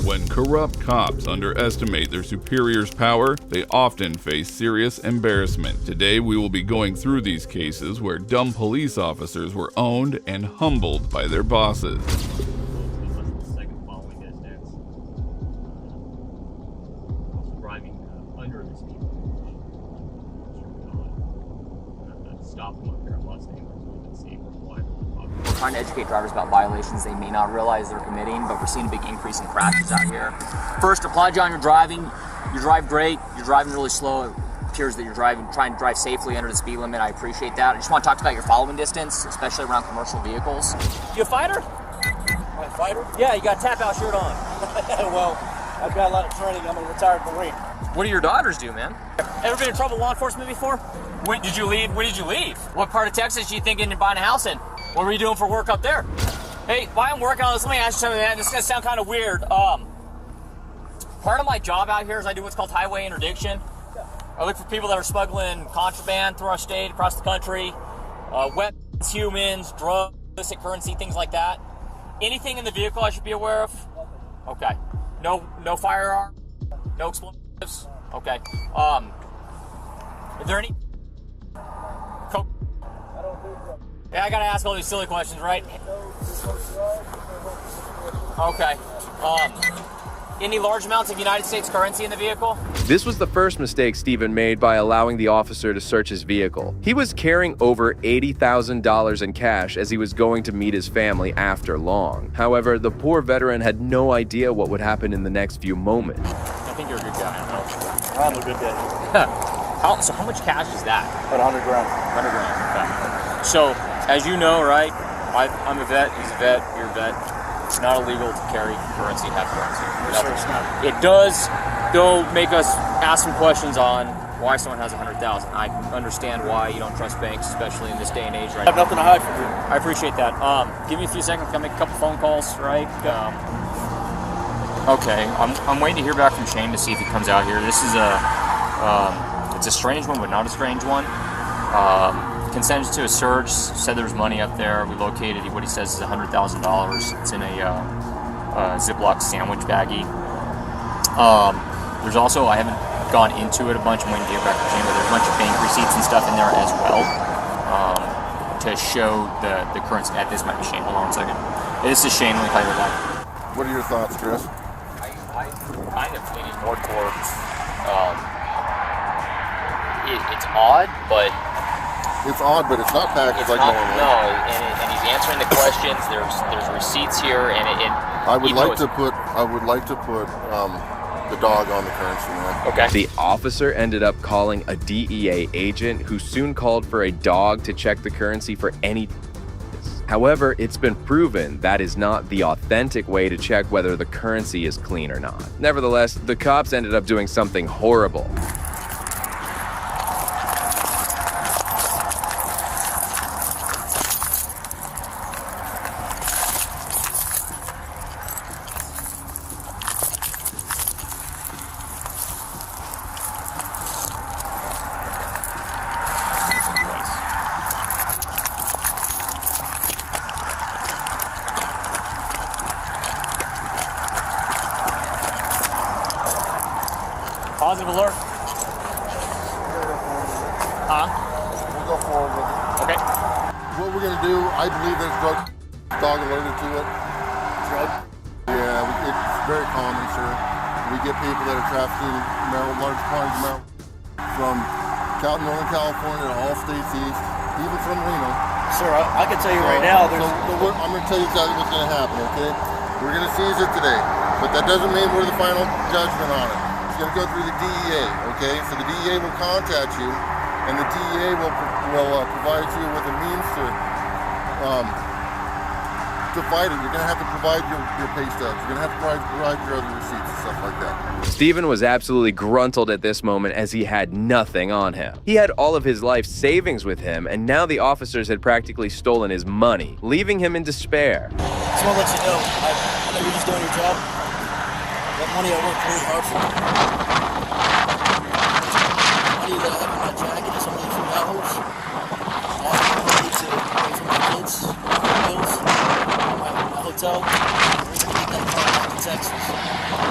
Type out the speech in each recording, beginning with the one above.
When corrupt cops underestimate their superiors' power, they often face serious embarrassment. Today, we will be going through these cases where dumb police officers were owned and humbled by their bosses. We're trying to educate drivers about violations they may not realize they're committing, but we're seeing a big increase in crashes out here. First, applaud you on your driving. You drive great. You're driving really slow. It appears that you're trying to drive safely under the speed limit. I appreciate that. I just want to talk about your following distance, especially around commercial vehicles. You a fighter? Am I a fighter? Yeah, you got a tap-out shirt on. Well, I've got a lot of training. I'm a retired Marine. What do your daughters do, man? Ever been in trouble with law enforcement before? When did you leave? What part of Texas are you thinking you're buying a house in? What were you doing for work up there? Hey, while I'm working on this, let me ask you something, man. This is going to sound kind of weird. Part of my job out here is I do what's called highway interdiction. I look for people that are smuggling contraband through our state, across the country, weapons, humans, drugs, illicit currency, things like that. Anything in the vehicle I should be aware of? Okay. No firearm? No explosives? Okay. Are there any... Yeah, I gotta ask all these silly questions, right? Okay. Any large amounts of United States currency in the vehicle? This was the first mistake Stephen made by allowing the officer to search his vehicle. He was carrying over $80,000 in cash as he was going to meet his family after long. However, the poor veteran had no idea what would happen in the next few moments. I think you're a good guy. I'm a good guy. So how much cash is that? About 100 grand. 100 grand, okay. So, as you know, right, I'm a vet, he's a vet, you're a vet. It's not illegal to carry currency, have currency. Yes, sir, it's not. It does, though, make us ask some questions on why someone has 100,000. I understand why you don't trust banks, especially in this day and age, right? I have nothing to hide from you. I appreciate that. Give me a few seconds, can I make a couple phone calls, right? Okay, I'm waiting to hear back from Shane to see if he comes out here. This is it's a strange one, but not a strange one. Consented to a search, said there was money up there. We located what he says is $100,000. It's in a Ziploc sandwich baggie. There's also, I haven't gone into it a bunch, I'm waiting to hear back from Shane, but there's a bunch of bank receipts and stuff in there as well to show the currency. This might be Shane, hold on a second. This is Shane, let me call you back. What are your thoughts, Chris? I'm kind of leaning more towards, it's odd, but... It's odd, but it's not packaged like normal. No, and he's answering the questions. There's receipts here, and I would like to put the dog on the currency, man. Okay. The officer ended up calling a DEA agent who soon called for a dog to check the currency for any. However, it's been proven that is not the authentic way to check whether the currency is clean or not. Nevertheless, the cops ended up doing something horrible. Positive alert. We'll go forward with it. Okay. What we're gonna do, I believe there's dog alerted to it. Drug? Yeah, it's very common, sir. We get people that are trafficking large quantities of marijuana from Northern California to all states east, even from Reno. Sir, I can tell you right now, there's... I'm gonna tell you exactly what's gonna happen, okay? We're gonna seize it today, but that doesn't mean we're the final judgment on it. It's going to go through the DEA, okay? So the DEA will contact you, and the DEA will provide you with a means to fight it. You're going to have to provide your pay stubs. You're going to have to provide your other receipts and stuff like that. Stephen was absolutely gruntled at this moment as he had nothing on him. He had all of his life savings with him, and now the officers had practically stolen his money, leaving him in despair. Just want to let you know, I know you're just doing your job. That money I worked really hard for. Money that I have in my jacket is only from hours. I have money to pay for my kids, bills, my hotel. We're going to get that car back to Texas.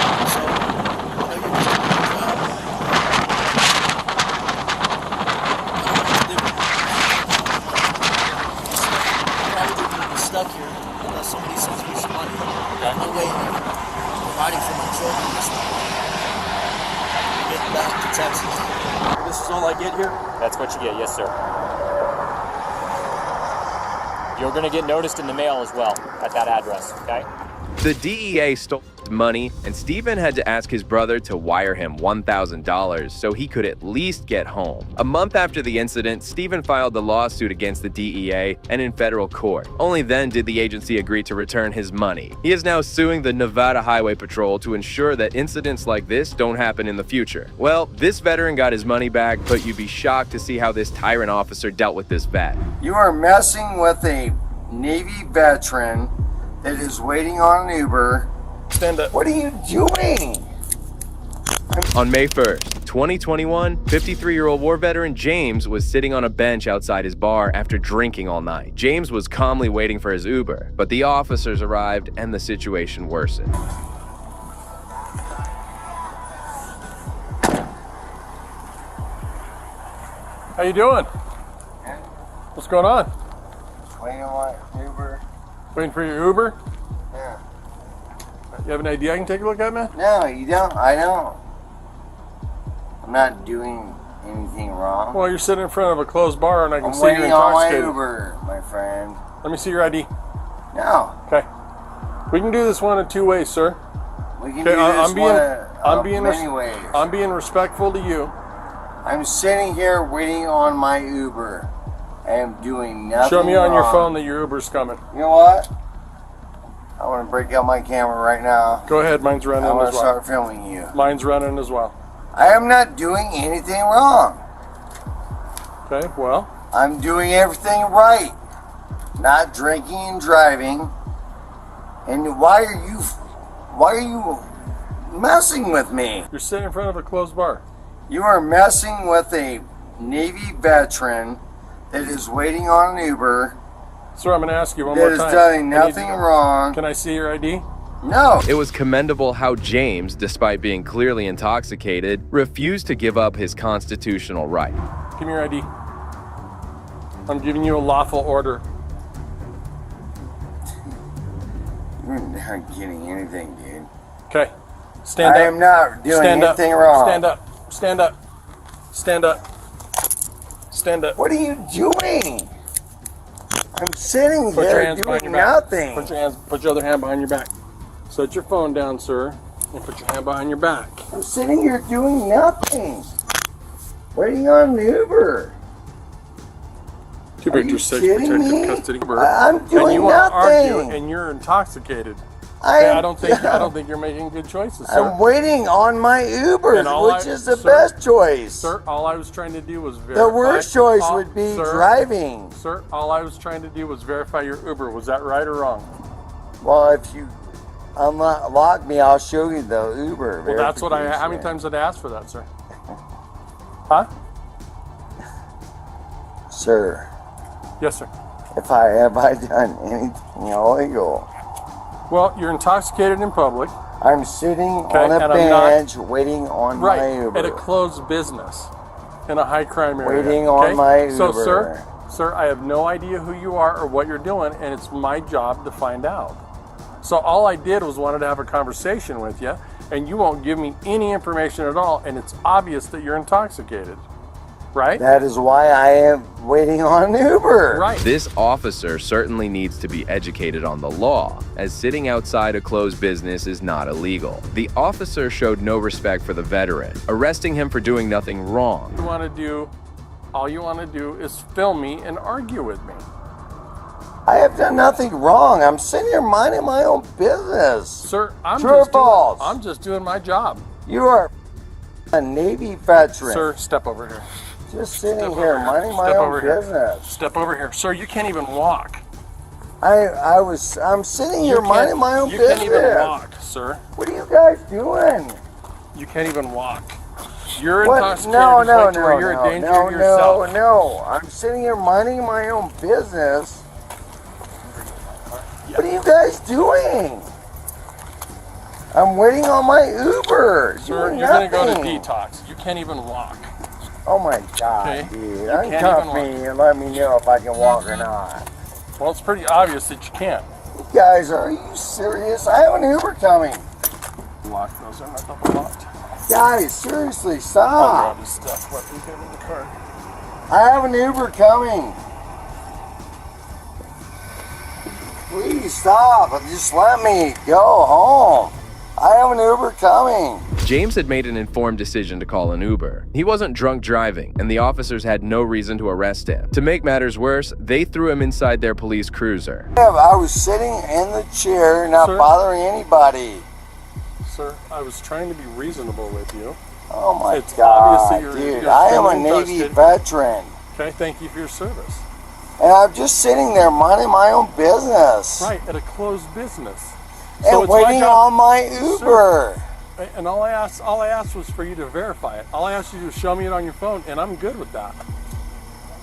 patrol this thing. Get back to Texas. This is all I get here? That's what you get, yes, sir. You're gonna get noticed in the mail as well at that address, okay? The DEA stole money, and Stephen had to ask his brother to wire him $1,000 so he could at least get home. A month after the incident, Stephen filed the lawsuit against the DEA and in federal court. Only then did the agency agree to return his money. He is now suing the Nevada Highway Patrol to ensure that incidents like this don't happen in the future. Well, this veteran got his money back, but you'd be shocked to see how this tyrant officer dealt with this vet. You are messing with a Navy veteran that is waiting on an Uber. Stand up. What are you doing? On May 1st, 2021, 53-year-old war veteran James was sitting on a bench outside his bar after drinking all night. James was calmly waiting for his Uber, but the officers arrived and the situation worsened. How you doing? What's going on? Waiting on my Uber. Waiting for your Uber? Yeah. You have an ID I can take a look at, man? No, you don't. I don't. I'm not doing anything wrong. Well, you're sitting in front of a closed bar and I can I'm see you're waiting on my intoxicated. Uber, my friend. Let me see your ID. No. Okay. We can do this one in two ways, sir. We can Okay, do this many ways. I'm being respectful to you. I'm sitting here waiting on my Uber. I am doing nothing Show me on your wrong. phone that your Uber's coming. You know what? I want to break out my camera right now. Go ahead, mine's running I want as to well. start filming you. Mine's running as well. I am not doing anything wrong. Okay, well, I'm doing everything right. Not drinking and driving. And why are you messing with me? you're sitting in front of a closed bar. You are messing with a Navy veteran that is waiting on an Uber Sir, I'm going to ask you one that more is time. doing I need nothing to- wrong. Can I see your ID? No. It was commendable how James, despite being clearly intoxicated, refused to give up his constitutional right. Give me your ID. I'm giving you a lawful order. You're not getting anything, dude. Okay. Stand up. I am not doing Stand up. anything wrong. Stand up. Stand up. Stand up. Stand up. What are you doing? I'm sitting Put your here hands behind doing your back. nothing. Put your other hand behind your back. Set your phone down, sir, and put your hand behind your back. I'm sitting here doing nothing. Waiting on an Uber. Too Are bad you you're safe kidding protected me? custody. I'm and doing you want to argue, nothing. and you're intoxicated. I Okay, am- I don't think you're making good choices, sir. I'm waiting on my Uber, And all which I- is the sir, best choice. Sir, all I was trying to do was verify. The worst choice all- would be sir, driving. Sir, all I was trying to do was verify your Uber. Was that right or wrong? Well, if you unlock me, I'll show you the Uber. Well, that's what I. How many verification. times did I ask for that, sir? Huh? Sir, Yes, sir. have I done anything illegal? Well, you're intoxicated in public. I'm sitting Okay, on a and I'm not- bench waiting on Right, my Uber. at a closed business in a high crime area. Waiting on okay? my So, Uber. sir, I have no idea who you are or what you're doing, and it's my job to find out. So all I did was wanted to have a conversation with you, and you won't give me any information at all, and it's obvious that you're intoxicated, right? That is why I am waiting on an Uber. Right. This officer certainly needs to be educated on the law, as sitting outside a closed business is not illegal. The officer showed no respect for the veteran, arresting him for doing nothing wrong. All you want to do is film me and argue with me. I have done nothing wrong. I'm sitting here minding my own business. Sir, True or false? I'm just doing my job. You are a Navy veteran. Sir, step over here. Just sitting Step here over here. minding my Step own over here. business. Step over here. Sir, you can't even walk. I'm sitting here minding my own You business. can't even walk, sir. What are you guys doing? You can't even walk. You're What? intoxicated. No, to the no, point where no, you're no, a danger no, to yourself. no. I'm sitting here minding my own business. What are you guys doing? I'm waiting on my Uber. Sir, Doing you're going to go to nothing. detox. You can't even walk. Oh my God, Okay. dude. You can't Uncuff even me and let me know if I can walk or not. Well, it's pretty obvious that you can't. You guys, are you serious? I have an Uber coming. Lock those. They're not double locked. Guys, seriously, I'll stop. grab his stuff. Let me get him in the car. I have an Uber coming. Please stop. Just let me go home. I have an Uber coming. James had made an informed decision to call an Uber. He wasn't drunk driving, and the officers had no reason to arrest him. To make matters worse, they threw him inside their police cruiser. I was sitting in the chair, not Sir? bothering anybody. Sir, I was trying to be reasonable with you. Oh my It's God, obvious that dude! you're I am a feeling Navy trusted. veteran, Okay, thank you for your service. and I'm just sitting there minding my own business Right, at a closed business. and it's waiting on my Uber. And all I asked was for you to verify it. All I asked you to show me it on your phone, and I'm good with that.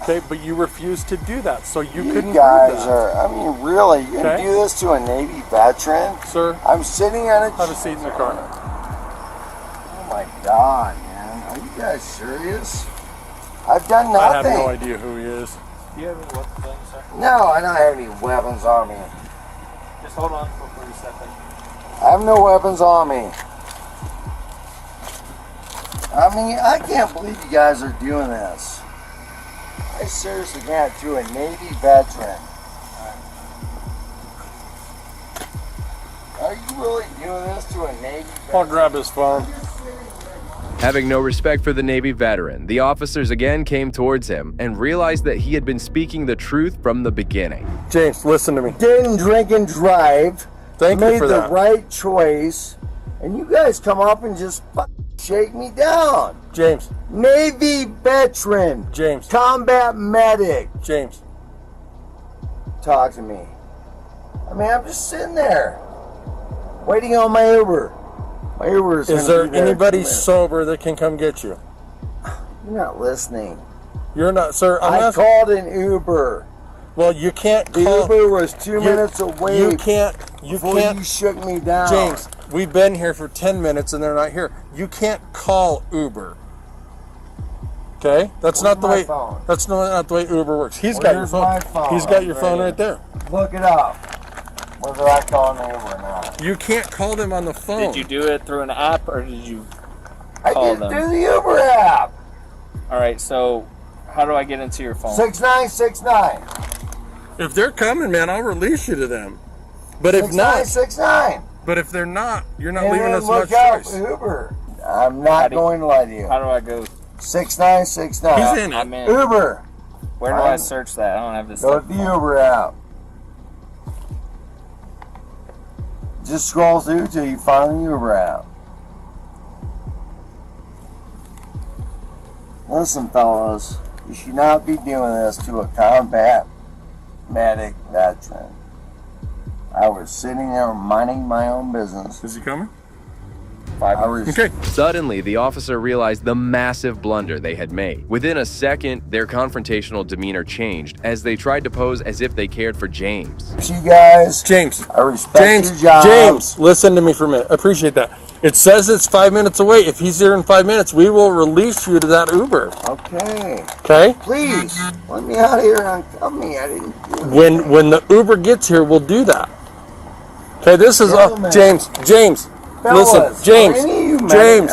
Okay, but you refused to do that, so you couldn't You do guys that. are, I mean, really, you're gonna Okay. do this to a Navy veteran? Sir, I'm sitting on a have a seat in the car. Oh my God, man. Are you guys serious? I've done I have nothing. no idea who he is. Do you have any weapons on you, sir? No, I don't have any weapons on me. Just hold on before you step in. I have no weapons on me. I mean, I can't believe you guys are doing this. I seriously can't do a Navy veteran. Are you really doing this to a Navy I'll veteran? grab his phone. Having no respect for the Navy veteran, the officers again came towards him and realized that he had been speaking the truth from the beginning. James, listen to me. Didn't drink and drive. Thank you made for the that. right choice, and you guys come up and just shake me down. James, Navy veteran, James, combat medic. James. Talk to me. I mean, I'm just sitting there, waiting on my Uber. My Uber is Is gonna there be there in anybody 2 minutes. sober that can come get you? You're not listening. You're not, sir. I called an Uber. Well, you can't The call. Uber was 2 minutes away. You can't. You before can't. you shook me down. James, we've been here for 10 minutes and they're not here. You can't call Uber. Okay? That's Where's not the my way. phone? That's not the way Uber works. He's got your Where's phone. my phone? He's got your phone right there. Look it up. Whether I call an Uber or not. You can't call them on the phone. Did you do it through an app or did you I call did them? through the Uber app. All right, so how do I get into your phone? 6969. If they're coming, man, I'll release you to them. But if not, 6969. but if they're not, you're not And leaving then us much look out choice. Uber. I'm not going to lie to you. How do I go? 6969. He's in it. I'm in. Uber. Where do I search that? I don't have this. Go to the Uber app. Just scroll through till you find the Uber app. Listen, fellas, you should not be doing this to a combat medic veteran. I was sitting there minding my own business. Is he coming? I was Okay. Suddenly, the officer realized the massive blunder they had made. Within a second, their confrontational demeanor changed as they tried to pose as if they cared for James. you guys. James. I respect your job. James, listen to me for a minute. I appreciate that. It says it's 5 minutes away. If he's here in 5 minutes, we will release you to that Uber. Okay. Okay? Please, let me out of here and tell me I didn't do it. When the Uber gets here, we'll do that. Okay, this is Gentlemen. James. Fellas, Listen, James. are any of you James.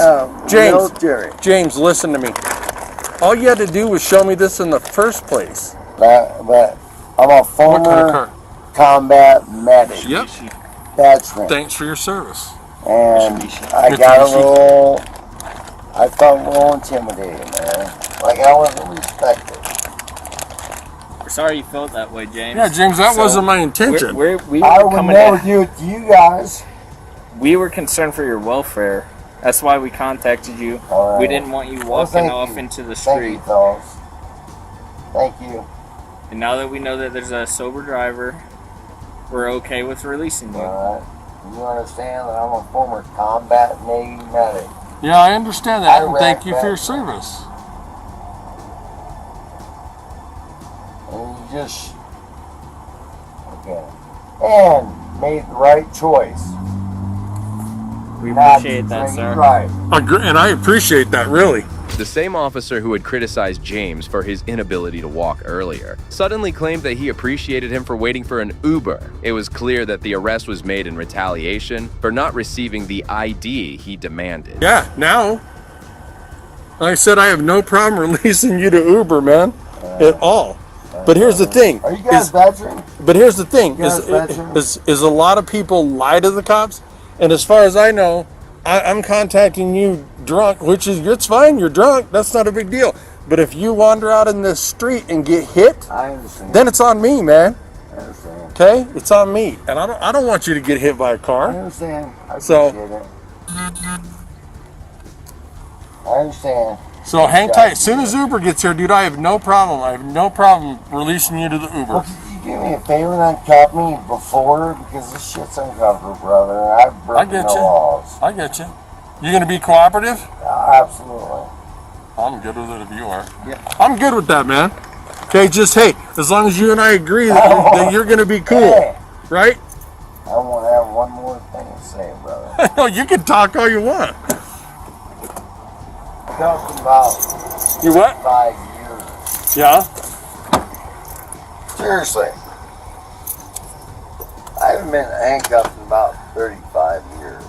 James. military? James, listen to me. All you had to do was show me this in the first place. But I'm a What kind of former car? combat medic. Yep. Veteran. Thanks for your service. And I got a little, I felt a little intimidated, man. Like I wasn't respected. We're sorry you felt that way, James. Yeah, James, that So, wasn't my intention. We I were would coming never to, do it to you guys. we were concerned for your welfare. That's why we contacted you. All right. We didn't want you Well, walking thank off you. into the Thank street. you, fellas. Thank you. And now that we know that there's a sober driver, we're okay with releasing you. All right. You understand that I'm a former combat Navy medic. Yeah, I understand that, and Iraq thank you for your veteran. service. And you just, okay. And made the right choice. We Not appreciate to that, drink sir. and drive. And I appreciate that, really. The same officer who had criticized James for his inability to walk earlier suddenly claimed that he appreciated him for waiting for an Uber. It was clear that the arrest was made in retaliation for not receiving the ID he demanded. Yeah, now, I said I have no problem releasing you to Uber, man, at all. But here's the thing. Are you guys veterans? But here's the thing: You guys veterans? is a lot of people lie to the cops, and as far as I know, I'm contacting you drunk, which is, it's fine. You're drunk. That's not a big deal. But if you wander out in the street and get hit, I understand. then it's on me, man. I understand. Okay, it's on me, and I don't want you to get hit by a I car. understand. I So- appreciate it. I understand. So hang tight. As soon as Uber gets here, dude, I have no problem. I have no problem releasing you to the Uber. Well, could you do me a favor and uncuff me before? Because this shit's uncomfortable, brother. I've I broken get the you. laws. I get you. You gonna be cooperative? Absolutely. I'm good with it if you are. Yeah. I'm good with that, man. Okay, just hey, as long as you and I agree that you're gonna be cool, Hey, right? I want to have one more thing to say, brother. No, you can talk all you want. Talking about You what? 5 years. Yeah. Seriously. I haven't been handcuffed in about 35 years.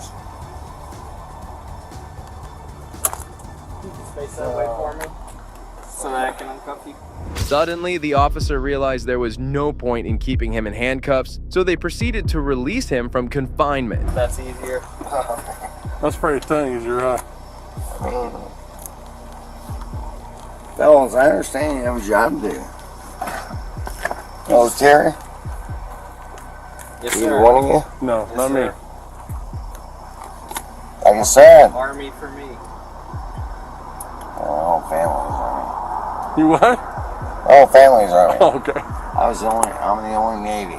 Face that way for me, so that I can uncuff you. Suddenly, the officer realized there was no point in keeping him in handcuffs, so they proceeded to release him from confinement. That's easier. That's pretty thin, easier, huh? Fellas, I understand you have a job to do. Oh, Terry? Yes, Either sir. one of you? No, Yes, not me. sir. Like I said, Army for me. oh, families army. You what? Oh, families army. Oh, okay. I'm the only Navy.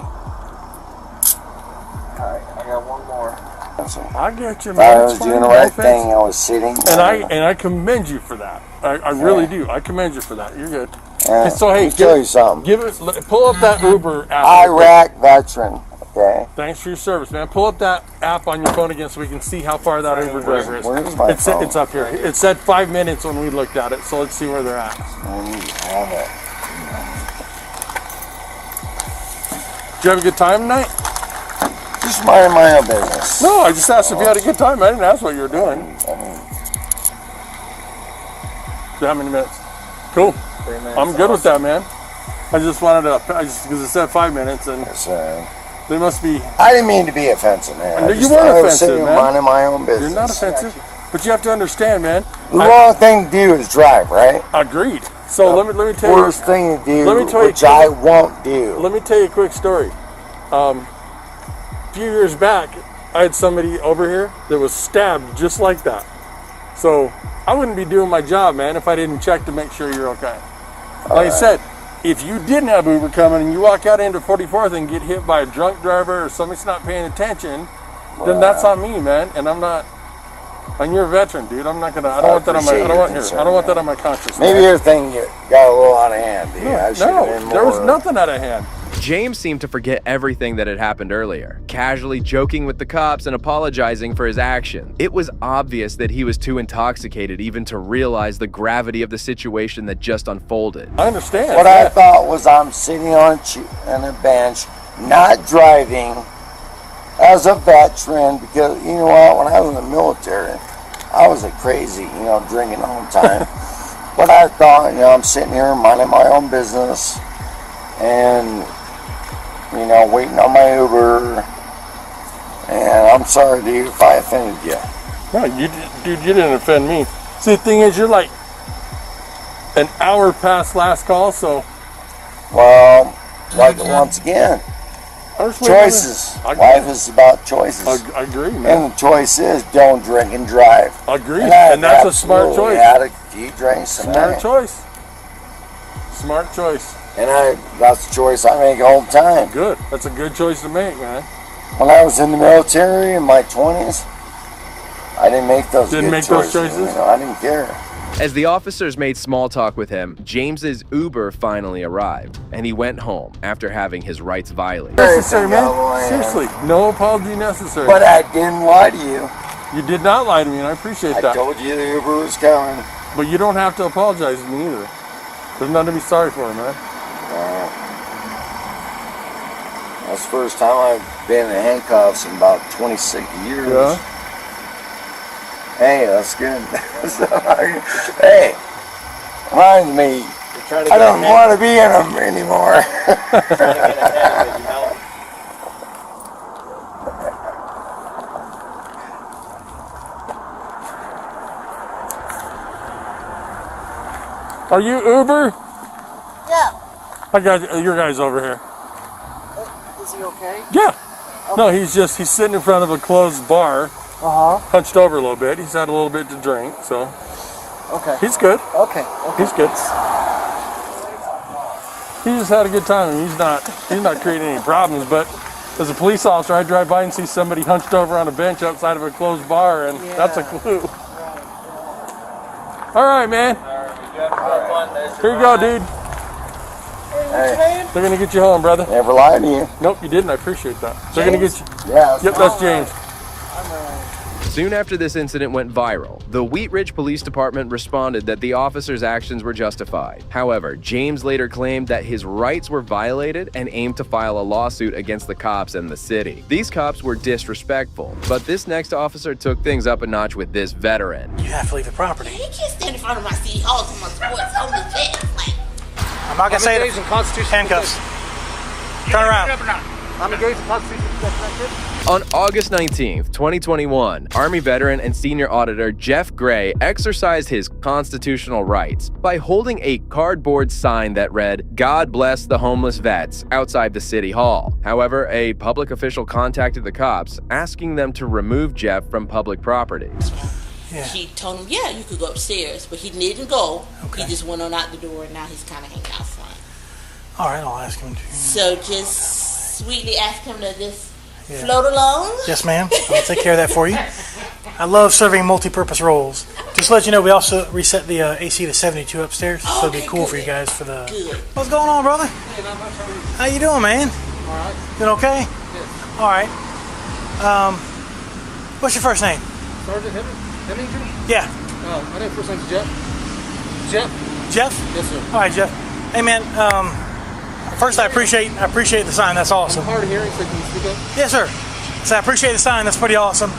Alright, I got one more. That's it. I get you, If man. I It's was fine, doing the no right offense. thing, I was sitting. And I commend you for that. I really do. I commend you for that. You're good. Yeah, So hey, let me tell you something. pull up that Uber app. Iraq veteran. Okay. Thanks for your service, man. Pull up that app on your phone again so we can see how far that Uber driver is. Where's my phone? It's up here. It said 5 minutes when we looked at it, so let's see where they're at. I need to have it. Did you have a good time tonight? Just minding my own business. No, I just asked if you had a good time. I didn't ask what you were doing. I mean, How many minutes? Cool. 3 minutes. I'm good with that, man. I just wanted to, because it said 5 minutes, and it's, they must be. I didn't mean to be offensive, man. No, I you just weren't thought I was offensive, sitting man. minding my own business. You're not offensive, but you have to understand, man. The wrong thing to do is drive, right? Agreed. So let me tell you. Worst thing to do, let me tell you- which I won't do. Let me tell you a quick story. A few years back, I had somebody over here that was stabbed just like that. So I wouldn't be doing my job, man, if I didn't check to make sure you're okay. Like I said, if you didn't have Uber coming and you walk out into 44th and get hit by a drunk driver or somebody's not paying attention, then that's on me, man. And I'm not. And you're a veteran, dude. I'm not gonna. I don't want that on my. I don't want that on my conscience. Maybe man. your thing got a little out of hand, dude. I should have No, been there was more- nothing out of hand. James seemed to forget everything that had happened earlier, casually joking with the cops and apologizing for his actions. It was obvious that he was too intoxicated even to realize the gravity of the situation that just unfolded. I understand. What I yeah. thought was I'm sitting on a bench, not driving, as a veteran, because you know what? When I was in the military, I was a crazy, drinking all the time. But I thought, I'm sitting here minding my own business, and waiting on my Uber. And I'm sorry, dude, if I offended you. No, dude, you didn't offend me. See, the thing is, you're like an hour past last call, so. Well, once again, I was waiting on choices. it. Life is about choices. I agree, man. And the choice is don't drink and drive. Agreed. I And that's a smart absolutely choice. had a few drinks tonight. Smart choice. Smart choice. And that's the choice I make all the time. Good. That's a good choice to make, man. When I was in the military in my 20s, I didn't make those Didn't good make those choices. choices? I didn't care. As the officers made small talk with him, James's Uber finally arrived, and he went home after having his rights violated. Necessary, man. Yeah. Seriously. No apology necessary. But I didn't lie to you. You did not lie to me, and I appreciate I that. told you the Uber was coming. But you don't have to apologize to me either. There's nothing to be sorry for, man. That's the first time I've been in handcuffs in about 26 years. Yeah. Hey, that's good. Hey, reminds me, I don't want to be in them anymore. Are you Uber? Yeah. I got your guy's over here. Is he okay? Yeah. No, he's sitting in front of a closed bar, hunched over a little bit. He's had a little bit to drink, so Okay. he's good. Okay. He's good. He just had a good time, and he's not creating any problems. But as a police officer, I drive by and see somebody hunched over on a bench outside of a closed bar, and that's a clue. All right, man. Here you go, dude. Hey, They're gonna get you home, brother. never lied to you. Nope, you didn't. I appreciate that. They're gonna get you. Yeah. Yep, that's James. Soon after this incident went viral, the Wheat Ridge Police Department responded that the officer's actions were justified. However, James later claimed that his rights were violated and aimed to file a lawsuit against the cops and the city. These cops were disrespectful, but this next officer took things up a notch with this veteran. You have to leave the property. He can't stand in front of my city hall to my sports on the fence. Like, I'm not gonna say it. Handcuffs. Turn around. I'm engaged in constitutional protection. On August 19th, 2021, Army veteran and senior auditor Jeff Gray exercised his constitutional rights by holding a cardboard sign that read, "God bless the homeless vets," outside the city hall. However, a public official contacted the cops, asking them to remove Jeff from public property. Yeah. She told him, yeah, you could go upstairs, but he didn't go. Okay. He just went on out the door, and now he's kind of hanging out front. All right, I'll ask him to. So just sweetly ask him to just float along. Yes, ma'am. I'll take care of that for you. I love serving multi-purpose roles. Just to let you know, we also reset the AC to 72 upstairs, so it'd be cool for you guys for the. Good. What's going on, brother? How you doing, man? All right. Doing okay? Yes. All right. What's your first name? Sergeant Hemington? Yeah. My name first name's Jeff. Jeff? Jeff? Yes, sir. All right, Jeff. Hey, man. First, I appreciate the sign. That's awesome. I'm hard of hearing, so can you speak up? Yes, sir. So I appreciate the sign. That's pretty awesome.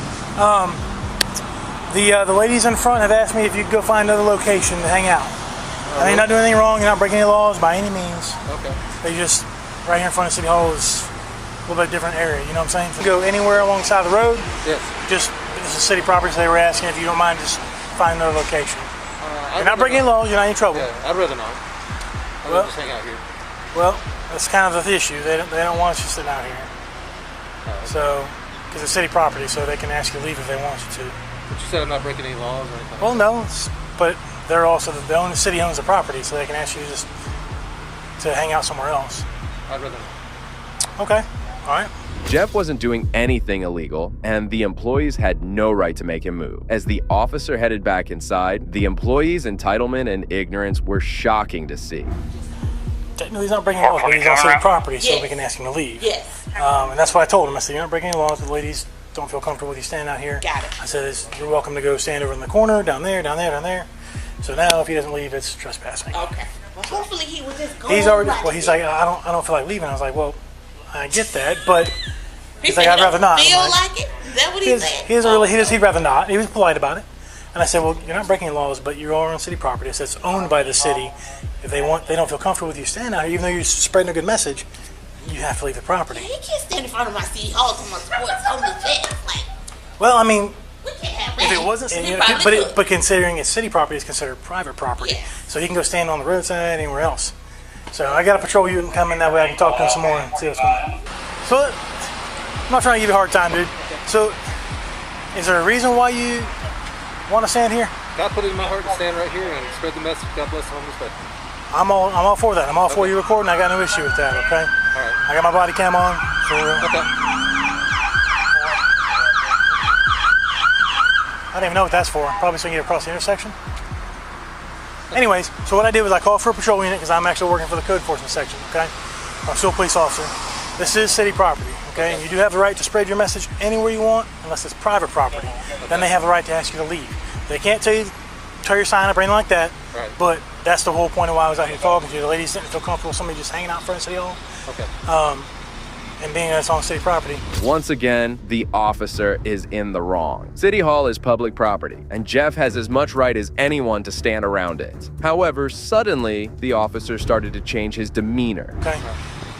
The ladies in front have asked me if you could go find another location to hang out. And you're not doing anything wrong. You're not breaking any laws by any means. Okay. They just right here in front of City Hall is a little bit different area. You know what I'm saying? If you go anywhere alongside the road, Yes. just this is city property. So they were asking if you don't mind just find another location. You're not breaking any laws. You're not in trouble. Yeah, I'd rather not. I'd rather just hang out here. Well, that's kind of the issue. They don't want you sitting out here. So, because it's city property, so they can ask you to leave if they want you to. But you said I'm not breaking any laws or anything. Well, no, but they're also the city owns the property, so they can ask you just to hang out somewhere else. I'd rather not. Okay, all right. Jeff wasn't doing anything illegal, and the employees had no right to make him move. As the officer headed back inside, the employees' entitlement and ignorance were shocking to see. Technically, he's not breaking laws, but he's on city property, so we can ask him to leave. Yes. And that's what I told him. I said, you're not breaking any laws. The ladies don't feel comfortable with you standing out here. Got it. I said, you're welcome to go stand over in the corner, down there, down there, down there. So now, if he doesn't leave, it's trespassing. Okay. Well, hopefully he was just going. He's already. Well, he's like, I don't feel like leaving. I was like, well, I get that, but he's like, I'd rather not. Feel I'm like it? Is that what he said? He doesn't really. He'd rather not. He was polite about it. And I said, well, you're not breaking laws, but you are on city property. So it's owned by the city. If they don't feel comfortable with you standing out here, even though you're spreading a good message, you have to leave the property. He can't stand in front of my city hall to my sports on the fence. Like, Well, I mean, we can't have if that. it wasn't, And you you know, probably could. but considering it's city property, it's considered private property. Yeah. So he can go stand on the roadside anywhere else. So I got to patrol you and come in that way. I can talk to him some more and see what's going on. So I'm not trying to give you a hard time, dude. So is there a reason why you want to stand here? God put it in my heart to stand right here and spread the message. God bless the homeless veterans. I'm all for that. I'm all for you recording. I got no issue with that. Okay. All right. I got my body cam on. So Okay. I don't even know what that's for. Probably so you can get across the intersection. Anyways, so what I did was I called for a patrol unit because I'm actually working for the code enforcement section. Okay. I'm still a police officer. This is city property. Okay. And you do have the right to spread your message anywhere you want, unless it's private property. Then they have the right to ask you to leave. They can't tell you tear your sign up or anything like that. Right. But that's the whole point of why I was out here talking to you. The ladies didn't feel comfortable with somebody just hanging out in front of City Hall. Okay. And being that it's on city property. Once again, the officer is in the wrong. City Hall is public property, and Jeff has as much right as anyone to stand around it. However, suddenly, the officer started to change his demeanor. Okay.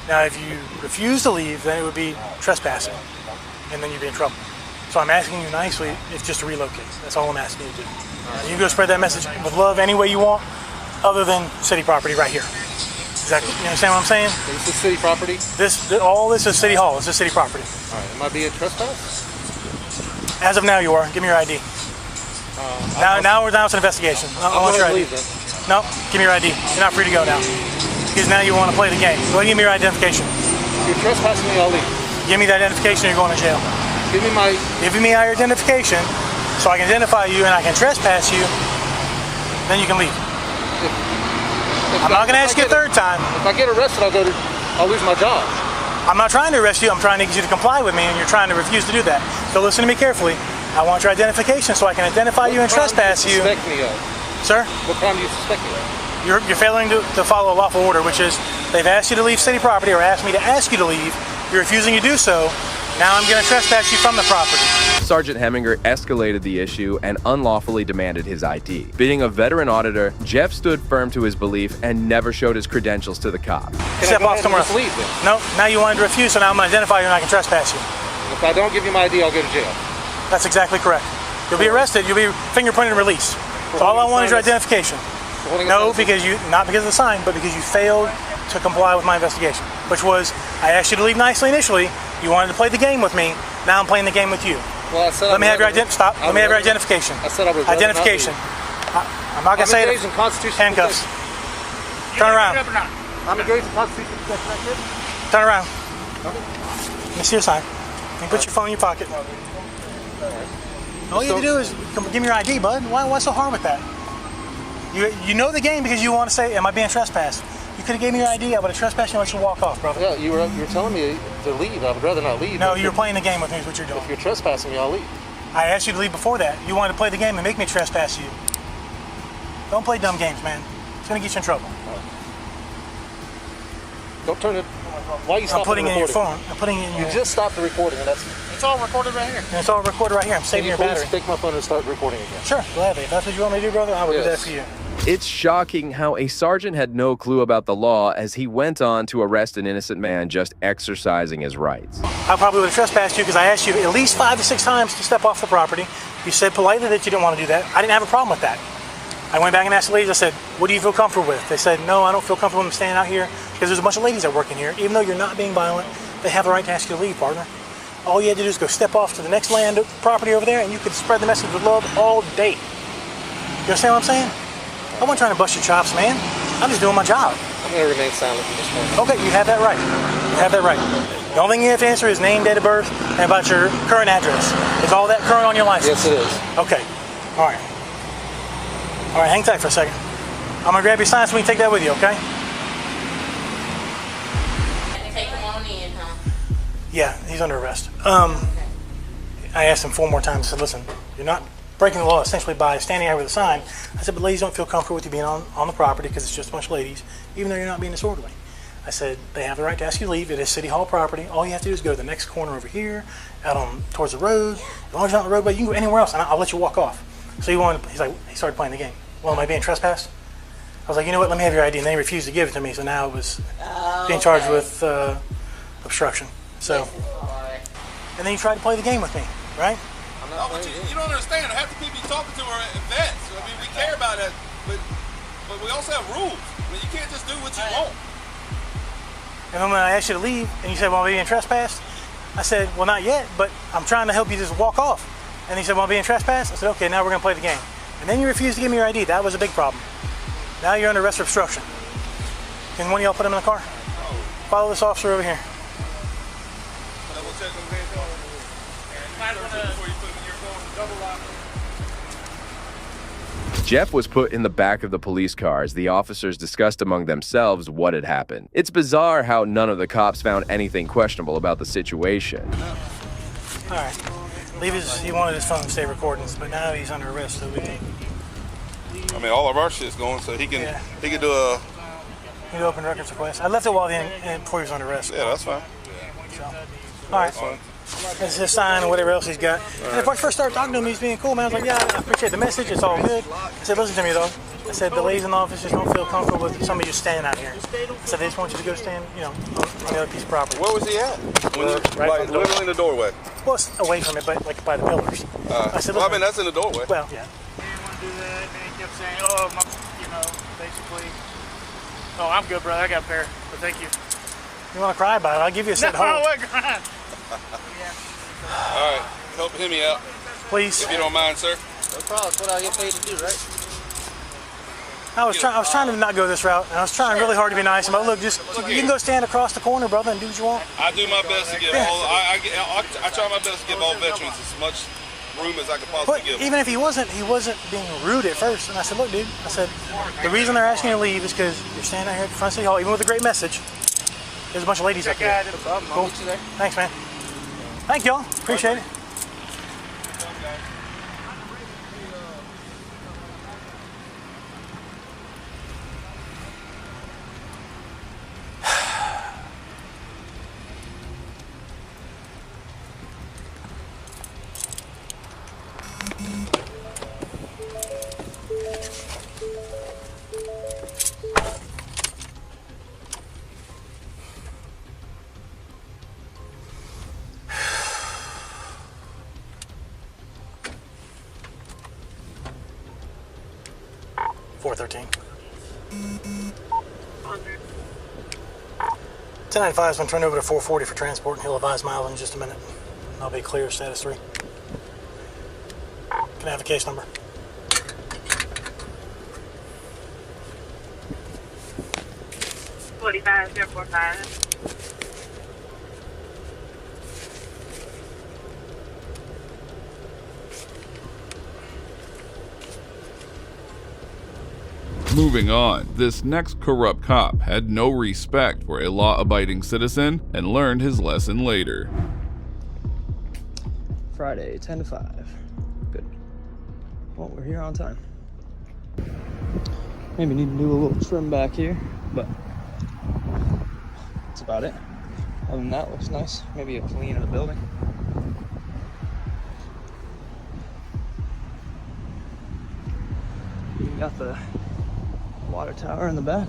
Now, if you refuse to leave, then it would be trespassing, and then you'd be in trouble. So I'm asking you nicely, it's just to relocate. That's all I'm asking you to do. You can go spread that message with love any way you want, other than city property right here. Exactly. You understand what I'm saying? This is city property? All this is City Hall. It's just city property. All right. Am I being trespassed? As of now, you are. Give me your ID. Now it's an investigation. I want your ID. Leave then. No, give me your ID. You're not free to go now. Because now you want to play the game. Go ahead and give me your identification. If you're trespassing me, I'll leave. Give me that identification or you're going to jail. Give me your identification so I can identify you and I can trespass you. Then you can leave. I'm not going to ask you a third time. If I get arrested, I'll lose my job. I'm not trying to arrest you. I'm trying to get you to comply with me, and you're trying to refuse to do that. So listen to me carefully. I want your identification so I can identify you and trespass you. What crime do you suspect me of? Sir? What crime do you suspect me of? You're failing to follow a lawful order, which is they've asked you to leave city property or asked me to ask you to leave. You're refusing to do so. Now I'm going to trespass you from the property. Sergeant Heminger escalated the issue and unlawfully demanded his ID. Being a veteran auditor, Jeff stood firm to his belief and never showed his credentials to the cop. Step off somewhere else. Leave then? No, now you wanted to refuse, so now I'm going to identify you and I can trespass you. If I don't give you my ID, I'll go to jail. That's exactly correct. You'll be arrested. You'll be fingerprinted and released. So all I want is your identification. No, not because of the sign, but because you failed to comply with my investigation, which was I asked you to leave nicely initially. You wanted to play the game with me. Now I'm playing the game with you. Well, I said Let me have your identification. Let me have your identification. I said I would identification. I'm not gonna say it. Handcuffs. Turn around. I'm engaged in constitutional protection. Turn around. Let me see your sign. You put your phone in your pocket. All you have to do is give me your ID, bud. What's so hard with that? You know the game because you want to say, am I being trespassed? You could have gave me your ID. I would have trespassed you and let you walk off, brother. Yeah, you were telling me to leave. I would rather not leave. No, you're playing the game with me is what you're doing. If you're trespassing me, I'll leave. I asked you to leave before that. You wanted to play the game and make me trespass you. Don't play dumb games, man. It's going to get you in trouble. Don't turn it. Why are you stopping the recording? I'm putting it in your phone. I'm putting it in your... You just stopped the recording, and it's all recorded right here. And it's all recorded right here. I'm saving your battery. Take my phone and start recording again. Sure, gladly. If that's what you want me to do, brother, I will do that for you. It's shocking how a sergeant had no clue about the law as he went on to arrest an innocent man just exercising his rights. I probably would have trespassed you because I asked you at least 5 to 6 times to step off the property. You said politely that you didn't want to do that. I didn't have a problem with that. I went back and asked the ladies, I said, what do you feel comfortable with? They said, no, I don't feel comfortable with standing out here because there's a bunch of ladies that work in here. Even though you're not being violent, they have the right to ask you to leave, partner. All you had to do is go step off to the next land property over there and you could spread the message of love all day. You understand what I'm saying? I wasn't trying to bust your chops, man. I'm just doing my job. I'm going to remain silent for this moment. Okay, you have that right. You have that right. The only thing you have to answer is name, date of birth, and about your current address. Is all that current on your license? Yes, it is. Okay. All right. All right, hang tight for a second. I'm going to grab your sign so we can take that with you, okay? Take him on in, huh? Yeah, he's under arrest. I asked him 4 more times. I said, listen, you're not breaking the law essentially by standing here with a sign. I said, but ladies don't feel comfortable with you being on the property because it's just a bunch of ladies, even though you're not being disorderly. I said, they have the right to ask you to leave. It is City Hall property. All you have to do is go to the next corner over here, out on towards the road. As long as you're not on the roadway, you can go anywhere else, and I'll let you walk off. So he started playing the game. Well, am I being trespassed? I was like, you know what, let me have your ID. And then he refused to give it to me, so now it was being charged with obstruction. So, and then he tried to play the game with me, right? No, but you don't understand. I have to keep you talking to our vets. I mean, we care about that, but we also have rules. I mean, you can't just do what you want. And then when I asked you to leave, and you said, well, am I being trespassed? I said, well, not yet, but I'm trying to help you just walk off. And he said, well, I'm being trespassed? I said, okay, now we're going to play the game. And then you refused to give me your ID. That was a big problem. Now you're under arrest for obstruction. Can one of y'all put him in the car? Follow this officer over here. Double check those hands on. Before you put them in your phone, double lock. Jeff was put in the back of the police car as the officers discussed among themselves what had happened. It's bizarre how none of the cops found anything questionable about the situation. All right. He wanted his phone to stay recording, but now he's under arrest, so we can't. I mean, all of our shit's going, so he can do a. You can open records request. I left it while before he was under arrest. Yeah, that's fine. So, all right. That's fine. That's his sign and whatever else he's got. And if I first started talking to him, he's being cool, man. I was like, yeah, I appreciate the message. It's all good. I said, listen to me, though. I said, the ladies in the office just don't feel comfortable with somebody just standing out here. I said, they just want you to go stand, on the other piece of property. Where was he at? Right literally in the doorway. Well, it's away from it, but like by the pillars. I said, well, I mean, that's in the doorway. Well, yeah. They didn't want to do that, and then he kept saying, basically, oh, I'm good, brother. I got a pair, but thank you. You want to cry about it? I'll give you a set home. No, I wasn't crying. All right, help me out. Please. If you don't mind, sir. No problem. That's what I get paid to do, right? I was trying to not go this route, and I was trying really hard to be nice. But look, you can go stand across the corner, brother, and do what you want. I do my best to give all. I try my best to give all veterans as much room as I could possibly give them. Even if he wasn't being rude at first. And I said, look, dude. I said, the reason they're asking you to leave is because you're standing out here at the front of City Hall, even with a great message. There's a bunch of ladies up here. Cool. Thanks, man. Thank y'all. Appreciate it. $413. 1095 has been turned over to 440 for transport, and he'll advise mileage in just a minute. I'll be clear, status 3. Can I have a case number? $45,045. Moving on, this next corrupt cop had no respect for a law-abiding citizen and learned his lesson later. Friday, 10 to 5. Good. Well, we're here on time. Maybe need to do a little trim back here, but that's about it. Other than that, looks nice. Maybe a clean of the building. You got the water tower in the back.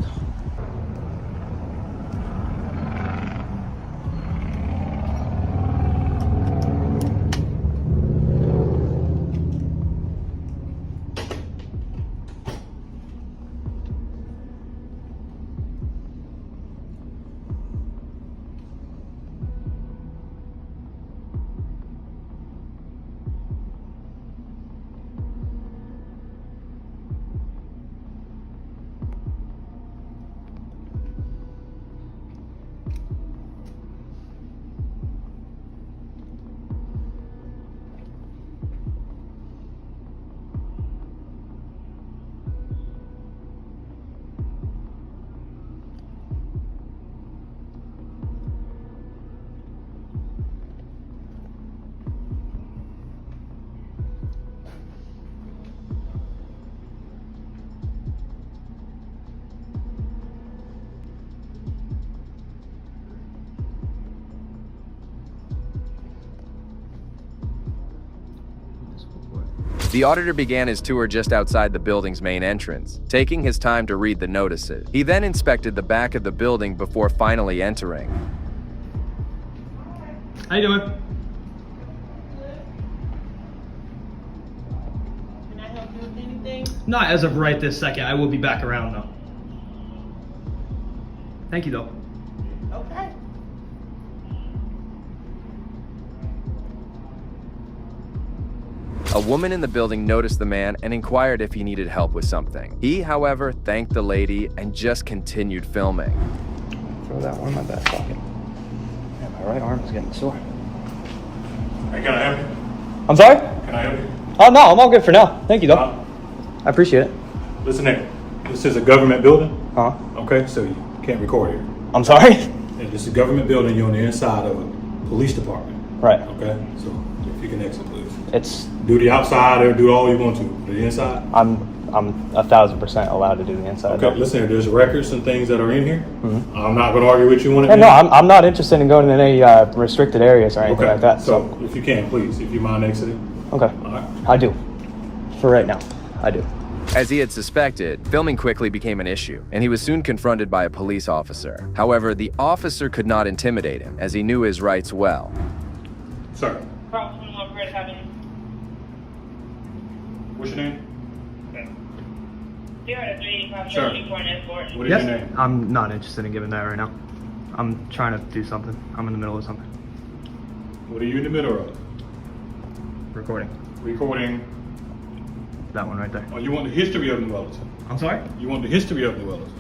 The auditor began his tour just outside the building's main entrance, taking his time to read the notices. He then inspected the back of the building before finally entering. How you doing? Can I help you with anything? Not as of right this second. I will be back around though. Thank you though. Okay. A woman in the building noticed the man and inquired if he needed help with something. He, however, thanked the lady and just continued filming. Throw that one in my back pocket. Yeah, my right arm is getting sore. Hey, can I help you? I'm sorry? Can I help you? Oh no, I'm all good for now. Thank you though. I appreciate it. Listen here. This is a government building. Huh? Okay, so you can't record here. I'm sorry? And this is a government building. You're on the inside of a police department. Right. Okay, so if you can exit, please. It's do the outside or do all you want to. The inside. I'm I'm 1,000% allowed to do the inside. Okay, listen here, there's records and things that are in here. I'm not going to argue with you on it. And no, I'm not interested in going in any restricted areas or anything like that. So if you can, please, if you mind exiting. Okay. All right. I do. For right now, I do. As he had suspected, filming quickly became an issue, and he was soon confronted by a police officer. However, the officer could not intimidate him, as he knew his rights well. Sir. What's your name? Sure. What is your name? I'm not interested in giving that right now. I'm trying to do something. I'm in the middle of something. What are you in the middle of? Recording. Recording. That one right there. Oh, you want the history of New Wellington? I'm sorry? You want the history of New Wellington?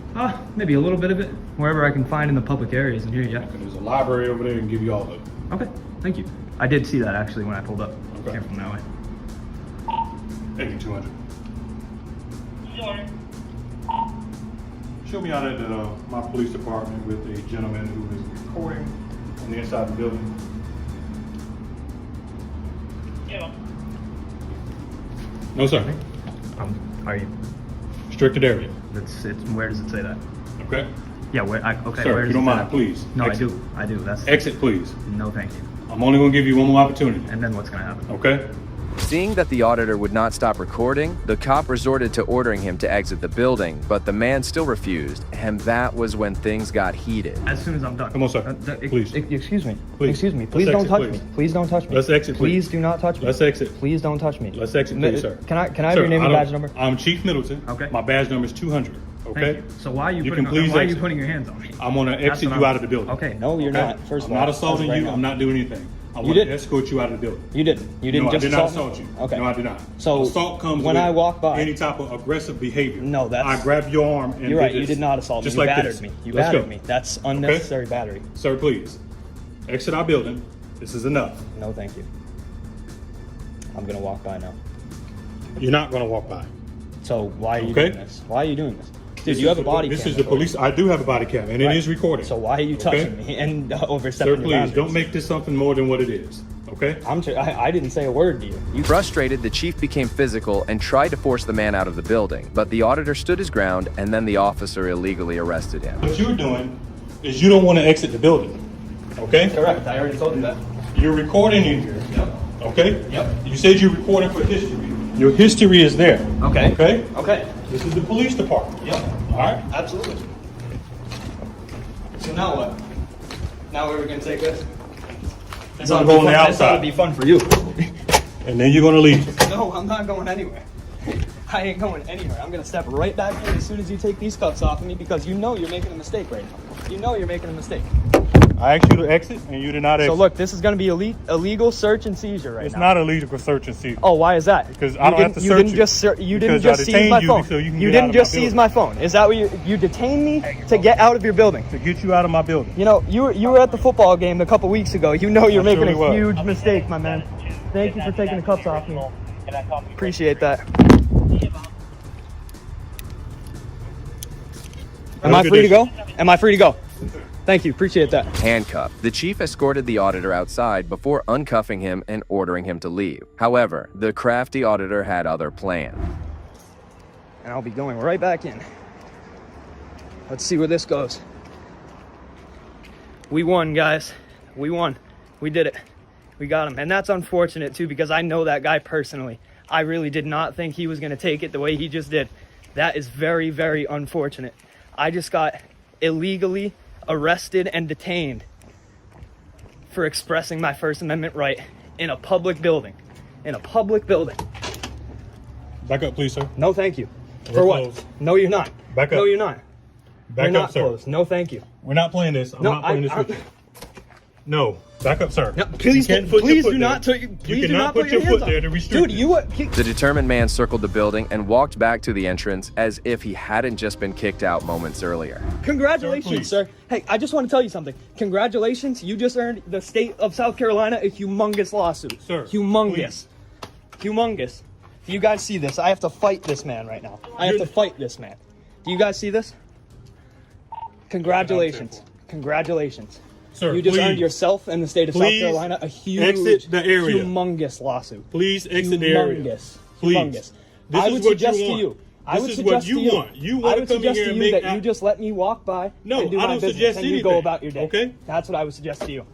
Maybe a little bit of it. Wherever I can find in the public areas in here, yeah. Okay, there's a library over there and give you all of it. Okay, thank you. I did see that actually when I pulled up. Okay. Came from that way. Thank you, 200. Show me out at my police department with a gentleman who is recording on the inside of the building. Yeah. No, sir. Are you? Restricted area. It's. Where does it say that? Okay. Yeah. Okay. Sir, where if does you don't it say mind, that? please. No, exit. I do. That's. Exit, please. No, thank you. I'm only going to give you one more opportunity. And then what's gonna happen? Okay. Seeing that the auditor would not stop recording, the cop resorted to ordering him to exit the building, but the man still refused, and that was when things got heated. As soon as I'm done. Come on, sir. Please. Excuse me. Please. Excuse me. Please Let's don't touch exit, me. Please don't touch me. Let's exit, please. Please do not touch me. Let's exit. Please don't touch me. Let's exit, please, sir. Can I have your name and badge number? I'm Chief Middleton. Okay. My badge number is 200. Okay. So why are you can putting please you putting your hands on me? I'm going to exit you out of the building. Okay. No, you're not. First of all, I'm not assaulting right you. now. I'm not doing anything. I want to escort you out of the building. You didn't. You didn't No, just I did not assault assault me? you. Okay. No, I did not. So assault comes when with I walk by any type of aggressive behavior. No, that's. I grabbed your arm and You're right. did You this. did not assault me. Just You like battered this. me. You Let's battered go. me. That's unnecessary battery. Sir, please exit our building. This is enough. No, thank you. I'm gonna walk by now. You're not going to walk by. So why are you Okay. doing this? Why are you doing this? Dude, This you is have a the- body This cam. is the police. I do have a body cam, and it is recording. So why are you touching me and overstepping Sir, your please boundaries? don't make this something more than what it is. Okay? I didn't say a word to you. Frustrated, the chief became physical and tried to force the man out of the building, but the auditor stood his ground, and then the officer illegally arrested him. What you're doing is you don't want to exit the building. Okay? Correct. I already told you that. You're recording in here. Yep. Okay? Yep. You said you're recording for history. Your history is there. Okay. Okay? Okay. This is the police department. Yep. All right? Absolutely. So now what? Now where are we gonna take this? This ought to go on the This ought to outside. be fun for you. And then you're going to leave. No, I'm not going anywhere. I ain't going anywhere. I'm gonna step right back in as soon as you take these cuffs off of me because you know you're making a mistake right now. You know you're making a mistake. I asked you to exit, and you did not exit. So look, this is gonna be illegal search and seizure right It's now. not illegal search and seizure. Oh, why is that? Because I don't have to you search didn't you. just you didn't Because I just seize detained my you phone. so you can You get out didn't of my just seize building. my phone. Is that what you detained me to get out of your building? To get you out of my building. You know, you were at the football game a couple weeks ago. You know you're I making surely a was. huge mistake, my man. Thank you for taking the cuffs off me. Appreciate that. Am I free to go? Am I free to go? Thank you. Appreciate that. Handcuffed, the chief escorted the auditor outside before uncuffing him and ordering him to leave. However, the crafty auditor had other plans. And I'll be going right back in. Let's see where this goes. We won, guys. We won. We did it. We got him. And that's unfortunate, too, because I know that guy personally. I really did not think he was going to take it the way he just did. That is very, very unfortunate. I just got illegally arrested and detained for expressing my First Amendment right in a public building. In a public building. Back up, please, sir. No, thank you. We're For what? closed. No, you're not. Back up. No, you're not. Back We're up, not sir. closed. No, thank you. We're not playing this. I'm No, not playing this with you. No. Back up, sir. No, please, You can't put your please foot do not. there. Please You do not cannot put your hands foot there on to me. restrict Dude, you. The determined man circled the building and walked back to the entrance as if he hadn't just been kicked out moments earlier. Congratulations, sir. Hey, I just want to tell you something. Congratulations. You just earned the state of South Carolina a humongous lawsuit. Sir, humongous. Humongous. Do you guys see this? I have to fight this man right now. I have to fight this man. Do you guys see this? Congratulations. Congratulations. Sir, you just please. earned yourself and the state of South Please Carolina a huge, exit the area. humongous lawsuit. Please exit the area. Humongous. Please. Humongous. This I is would what suggest you to want. you, I would This is suggest what you to you, want. You I want to would come in suggest here to and you make that you just let me walk by No, and do I my don't business, suggest and you anything. go about your day. Okay? That's what I would suggest to you.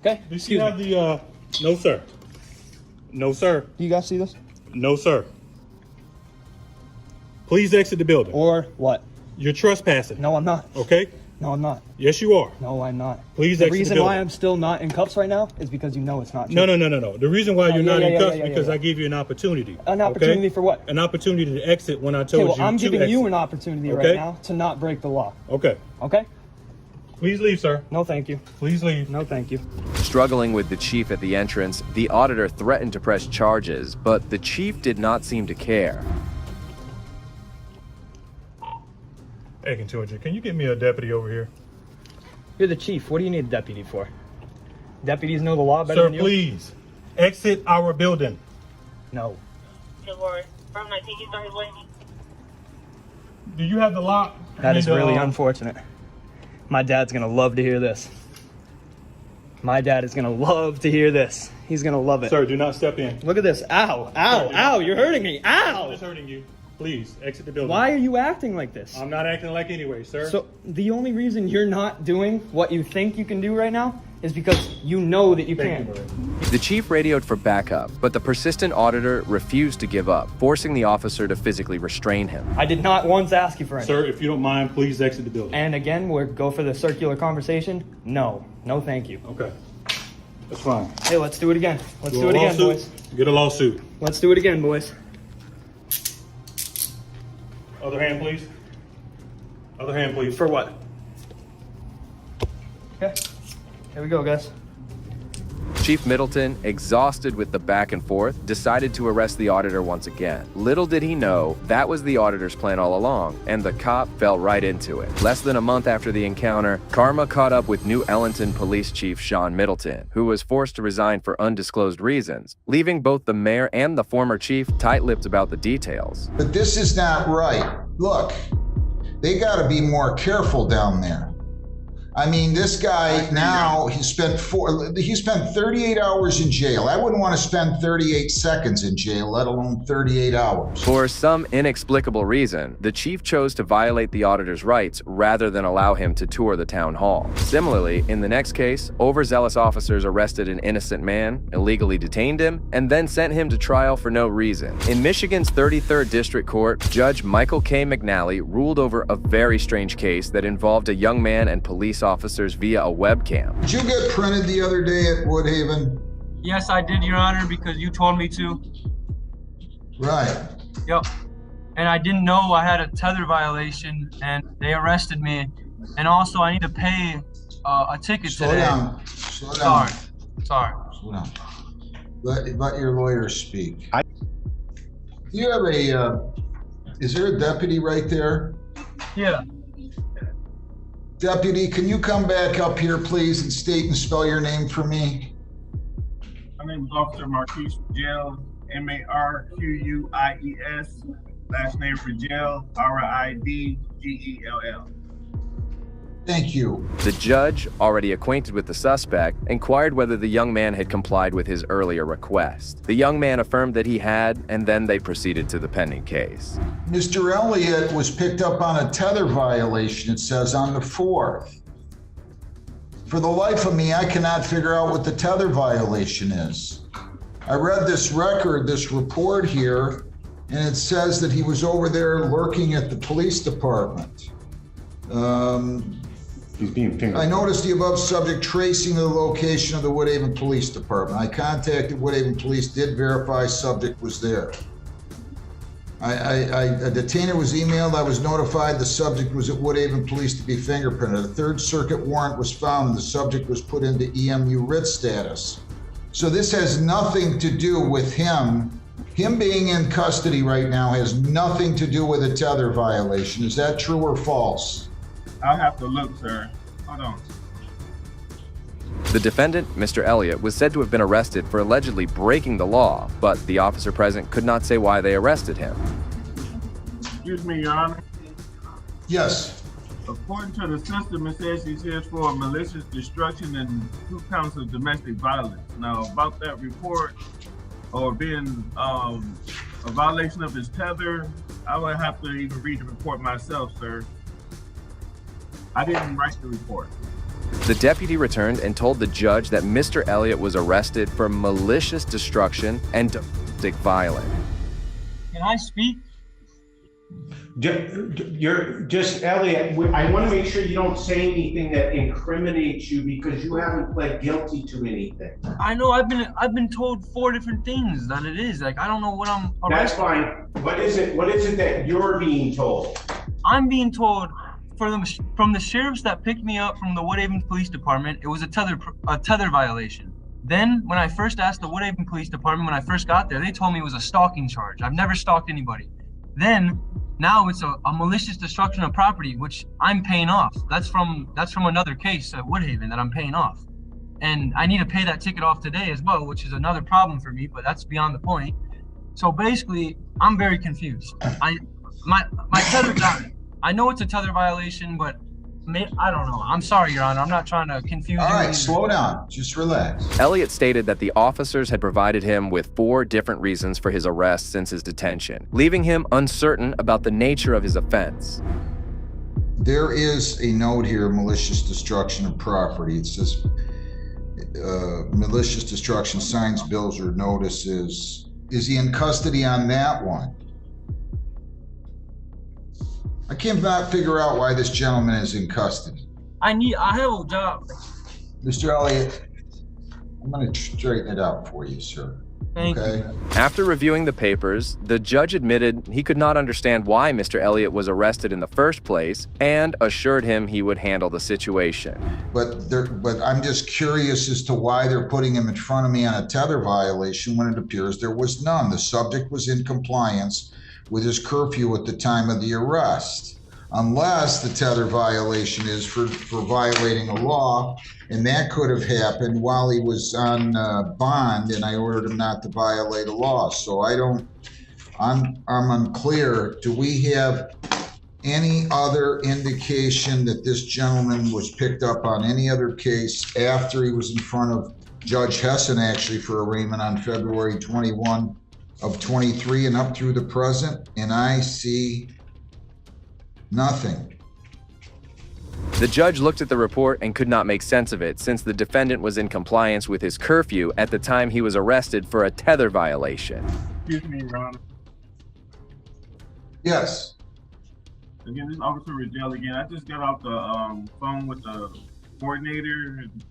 Okay? Does she have the, no, sir. No, sir. Do you guys see this? No, sir. Please exit the building. Or what? You're trespassing. No, I'm not. Okay? No, I'm not. Yes, you are. No, I'm not. Please the exit the reason building. why I'm still not in cuffs right now is because you know it's not true. No. The reason why you're not in cuffs is because yeah. I gave you an opportunity. An opportunity okay? for what? An opportunity to exit when I told Okay, well, you I'm to giving exit. you an opportunity Okay? right now to not break the law. Okay. Okay? Please leave, sir. No, thank you. Please leave. No, thank you. Struggling with the chief at the entrance, the auditor threatened to press charges, but the chief did not seem to care. Hey, Contingent, can you get me a deputy over here? You're the chief. What do you need a deputy for? Deputies know the law better Sir, than you? please. Exit our building. No. Do you have the lock? That is really unfortunate. My dad's gonna love to hear this. My dad is gonna love to hear this. He's gonna love it. Sir, do not step in. Look at this. Ow, ow, ow, you're hurting me. Ow! It's hurting you. Please, exit the building. Why are you acting like this? I'm not acting like anyway, sir. So the only reason you're not doing what you think you can do right now is because you know that you can't. The chief radioed for backup, but the persistent auditor refused to give up, forcing the officer to physically restrain him. I did not once ask you for anything. Sir, if you don't mind, please exit the building. And again, we'll go for the circular conversation. No. No, thank you. Okay. That's fine. Hey, let's do it again. Let's do it again, boys. Get a lawsuit. Let's do it again, boys. Other hand, please. Other hand, please. For what? Okay. Here we go, guys. Chief Middleton, exhausted with the back and forth, decided to arrest the auditor once again. Little did he know that was the auditor's plan all along, and the cop fell right into it. Less than a month after the encounter, karma caught up with New Ellington Police Chief Sean Middleton, who was forced to resign for undisclosed reasons, leaving both the mayor and the former chief tight-lipped about the details. But this is not right. Look, they got to be more careful down there. I mean, this guy now, he spent 38 hours in jail. I wouldn't want to spend 38 seconds in jail, let alone 38 hours. For some inexplicable reason, the chief chose to violate the auditor's rights rather than allow him to tour the town hall. Similarly, in the next case, overzealous officers arrested an innocent man, illegally detained him, and then sent him to trial for no reason. In Michigan's 33rd District Court, Judge Michael K. McNally ruled over a very strange case that involved a young man and police officers via a webcam. Did you get printed the other day at Woodhaven? Yes, I did, Your Honor, because you told me to. Right. Yep. And I didn't know I had a tether violation, and they arrested me. And also, I need to pay a ticket Slow today. down. Slow down. Sorry. Slow down. Let your lawyer speak. Do you have is there a deputy right there? Yeah. Deputy, can you come back up here, please, and state and spell your name for me? My name is Officer Marquise Rigel, M-A-R-Q-U-I-E-S. Last name Rigel, R-I-D-G-E-L-L. Thank you. The judge, already acquainted with the suspect, inquired whether the young man had complied with his earlier request. The young man affirmed that he had, and then they proceeded to the pending case. Mr. Elliott was picked up on a tether violation, it says, on the 4th. For the life of me, I cannot figure out what the tether violation is. I read this record, this report here, and it says that he was over there lurking at the police department. He's being fingered. I noticed the above subject tracing the location of the Woodhaven Police Department. I contacted Woodhaven Police, did verify subject was there. A detainer was emailed. I was notified the subject was at Woodhaven Police to be fingerprinted. A Third Circuit warrant was found and the subject was put into EMU writ status. So this has nothing to do with him. Him being in custody right now has nothing to do with a tether violation. Is that true or false? I'll have to look, sir. Hold on. The defendant, Mr. Elliott, was said to have been arrested for allegedly breaking the law, but the officer present could not say why they arrested him. Excuse me, Your Honor. Yes. According to the system, it says he's here for malicious destruction and 2 counts of domestic violence. Now, about that report or being a violation of his tether, I would have to even read the report myself, sir. I didn't write the report. The deputy returned and told the judge that Mr. Elliott was arrested for malicious destruction and domestic violence. Can I speak? You're just Elliot. I want to make sure you don't say anything that incriminates you because you haven't pled guilty to anything. I know I've been told 4 different things that it is. Like I don't know what I'm arrested. That's fine. What is it that you're being told? I'm being told from the sheriffs that picked me up from the Woodhaven Police Department, it was a tether violation. Then when I first asked the Woodhaven Police Department when I first got there, they told me it was a stalking charge. I've never stalked anybody. Then now it's a malicious destruction of property, which I'm paying off. That's from another case at Woodhaven that I'm paying off. And I need to pay that ticket off today as well, which is another problem for me, but that's beyond the point. So basically, I'm very confused. My tether's out. I know it's a tether violation, but I don't know. I'm sorry, Your Honor. I'm not trying to confuse you. All right, slow down. Just relax. Elliott stated that the officers had provided him with 4 different reasons for his arrest since his detention, leaving him uncertain about the nature of his offense. There is a note here, malicious destruction of property. It says malicious destruction, signs, bills, or notices. Is he in custody on that one? I cannot figure out why this gentleman is in custody. I have a job. Mr. Elliott, I'm going to straighten it out for you, sir. Thank you. After reviewing the papers, the judge admitted he could not understand why Mr. Elliott was arrested in the first place and assured him he would handle the situation. But I'm just curious as to why they're putting him in front of me on a tether violation when it appears there was none. The subject was in compliance with his curfew at the time of the arrest, unless the tether violation is for violating a law, and that could have happened while he was on bond, and I ordered him not to violate a law. So I'm unclear. Do we have any other indication that this gentleman was picked up on any other case after he was in front of Judge Hessen, actually, for arraignment on February 21 of 23 and up through the present? And I see nothing. The judge looked at the report and could not make sense of it, since the defendant was in compliance with his curfew at the time he was arrested for a tether violation. Excuse me, Your Honor. Yes. Again, this is Officer Riddell again. I just got off the phone with the coordinator. And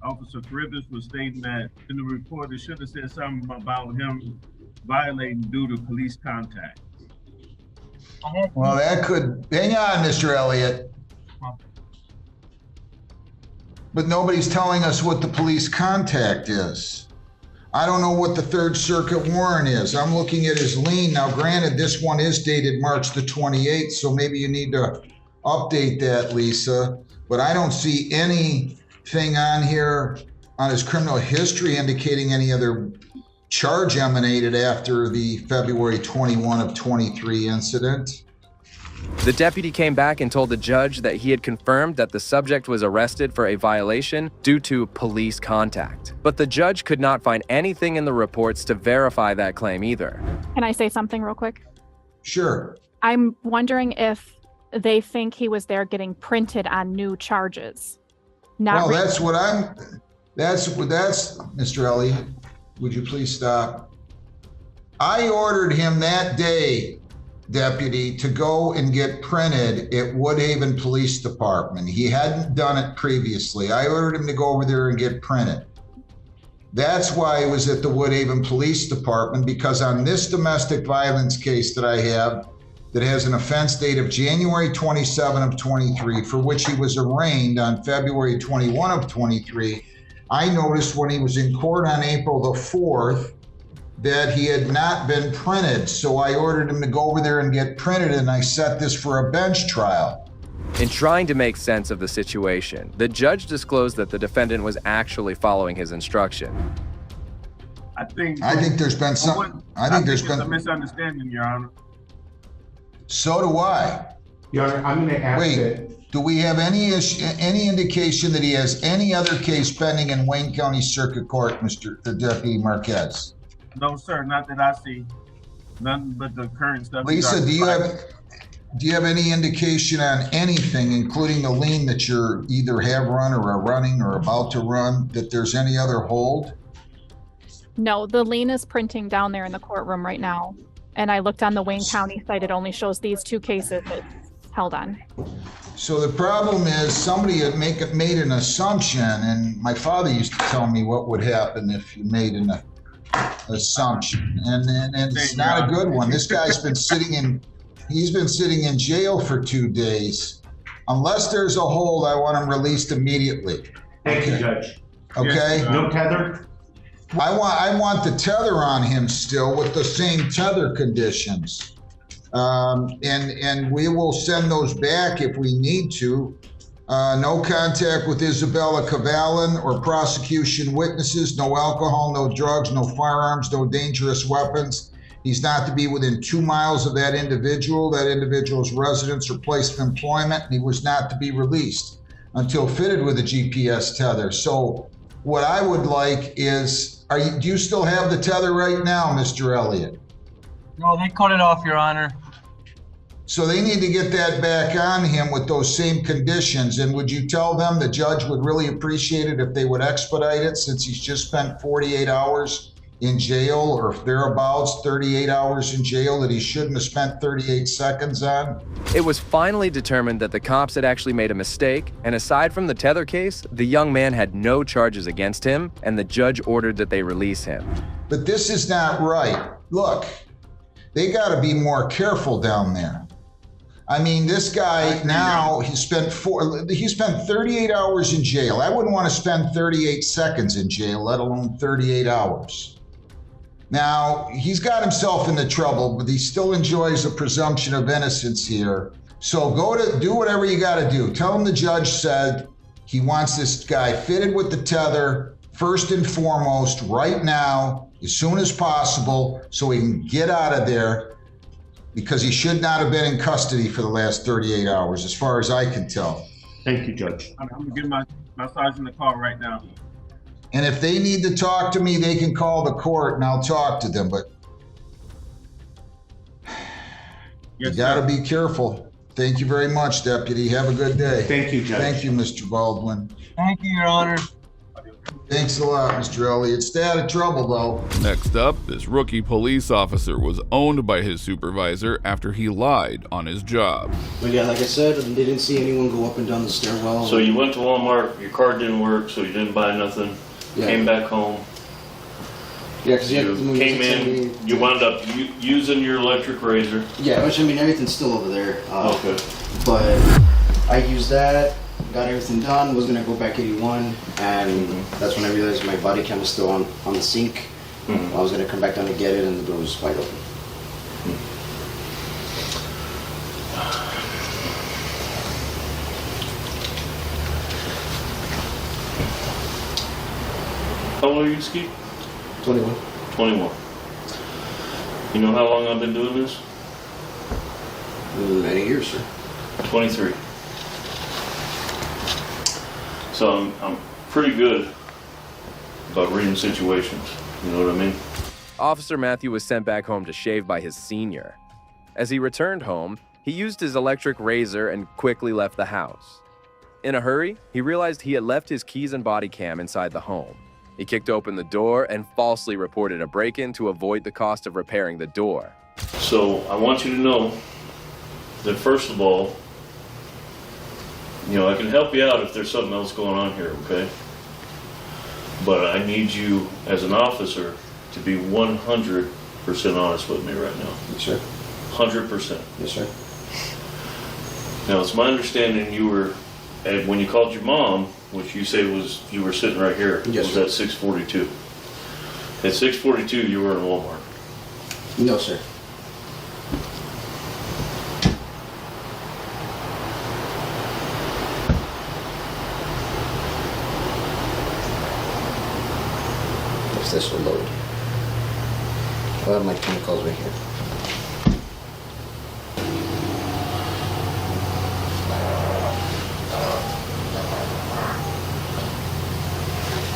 Officer Carruthers was stating that in the report it should have said something about him violating due to police contact. Well, that could, hang on, Mr. Elliott. But nobody's telling us what the police contact is. I don't know what the Third Circuit warrant is. I'm looking at his lien. Now, granted, this one is dated March the 28th, so maybe you need to update that, Lisa. But I don't see anything on here on his criminal history indicating any other charge emanated after the February 21 of 23 incident. The deputy came back and told the judge that he had confirmed that the subject was arrested for a violation due to police contact. But the judge could not find anything in the reports to verify that claim either. Can I say something real quick? Sure. I'm wondering if they think he was there getting printed on new charges. Well, that's Mr. Elliott. Would you please stop? I ordered him that day, deputy, to go and get printed at Woodhaven Police Department. He hadn't done it previously. I ordered him to go over there and get printed. That's why he was at the Woodhaven Police Department, because on this domestic violence case that I have, that has an offense date of January 27 of 23, for which he was arraigned on February 21 of 23, I noticed when he was in court on April the 4th that he had not been printed. So I ordered him to go over there and get printed, and I set this for a bench trial. In trying to make sense of the situation, the judge disclosed that the defendant was actually following his instruction. I think there's been some. I think there's been a misunderstanding, Your Honor. So do I. Your Honor, I'm going to ask that. Do we have any indication that he has any other case pending in Wayne County Circuit Court, the Deputy Marquez? No, sir, not that I see. None but the current stuff. Lisa, do you have any indication on anything, including the lien that you're either have run or are running or about to run, that there's any other hold? No, the lien is printing down there in the courtroom right now. And I looked on the Wayne County site. It only shows these 2 cases it's held on. So the problem is somebody had made an assumption, and my father used to tell me what would happen if you made an assumption, and it's not a good one. This guy's been sitting in jail for 2 days. Unless there's a hold, I want him released immediately. Thank you, Judge. Okay? No tether? I want the tether on him still with the same tether conditions. And we will send those back if we need to. No contact with Isabella Cavallan or prosecution witnesses, no alcohol, no drugs, no firearms, no dangerous weapons. He's not to be within 2 miles of that individual's residence or place of employment, and he was not to be released until fitted with a GPS tether. So what I would like is, do you still have the tether right now, Mr. Elliott? No, they cut it off, Your Honor. So they need to get that back on him with those same conditions. And would you tell them the judge would really appreciate it if they would expedite it, since he's just spent 48 hours in jail, or if thereabouts 38 hours in jail, that he shouldn't have spent 38 seconds on? It was finally determined that the cops had actually made a mistake, and aside from the tether case, the young man had no charges against him, and the judge ordered that they release him. But this is not right. Look, they got to be more careful down there. I mean, this guy now, he spent 38 hours in jail. I wouldn't want to spend 38 seconds in jail, let alone 38 hours. Now, he's got himself into trouble, but he still enjoys a presumption of innocence here. So do whatever you got to do. Tell him the judge said he wants this guy fitted with the tether, first and foremost, right now, as soon as possible, so he can get out of there, because he should not have been in custody for the last 38 hours, as far as I can tell. Thank you, Judge. I'm gonna get my sergeant a call right now. And if they need to talk to me, they can call the court and I'll talk to them, but you gotta be careful. Thank you very much, Deputy. Have a good day. Thank you, Judge. Thank you, Mr. Baldwin. Thank you, Your Honor. Thanks a lot, Mr. Elliott. Stay out of trouble, though. Next up, this rookie police officer was owned by his supervisor after he lied on his job. Well, yeah, like I said, they didn't see anyone go up and down the stairwell. So you went to Walmart, your card didn't work, so you didn't buy nothing, came back home. Yeah, because you came in, you wound up using your electric razor. Yeah, which, I mean, everything's still over there. Okay. But I used that, got everything done, was gonna go back 81, and that's when I realized my body cam was still on the sink. I was gonna come back down to get it, and the door was wide open. How old are you, Ski? 21. 21. You know how long I've been doing this? Many years, sir. 23. So I'm pretty good about reading situations. You know what I mean? Officer Matthew was sent back home to shave by his senior. As he returned home, he used his electric razor and quickly left the house. In a hurry, he realized he had left his keys and body cam inside the home. He kicked open the door and falsely reported a break-in to avoid the cost of repairing the door. So I want you to know that, first of all, you know, I can help you out if there's something else going on here, okay? But I need you, as an officer, to be 100% honest with me right now. Yes, sir. 100%. Yes, sir. Now, it's my understanding you were, when you called your mom, which you say was, you were sitting right here, yes, was at 642. At 642, you were in Walmart. No, sir. If this will load. I'll have my chemicals right here.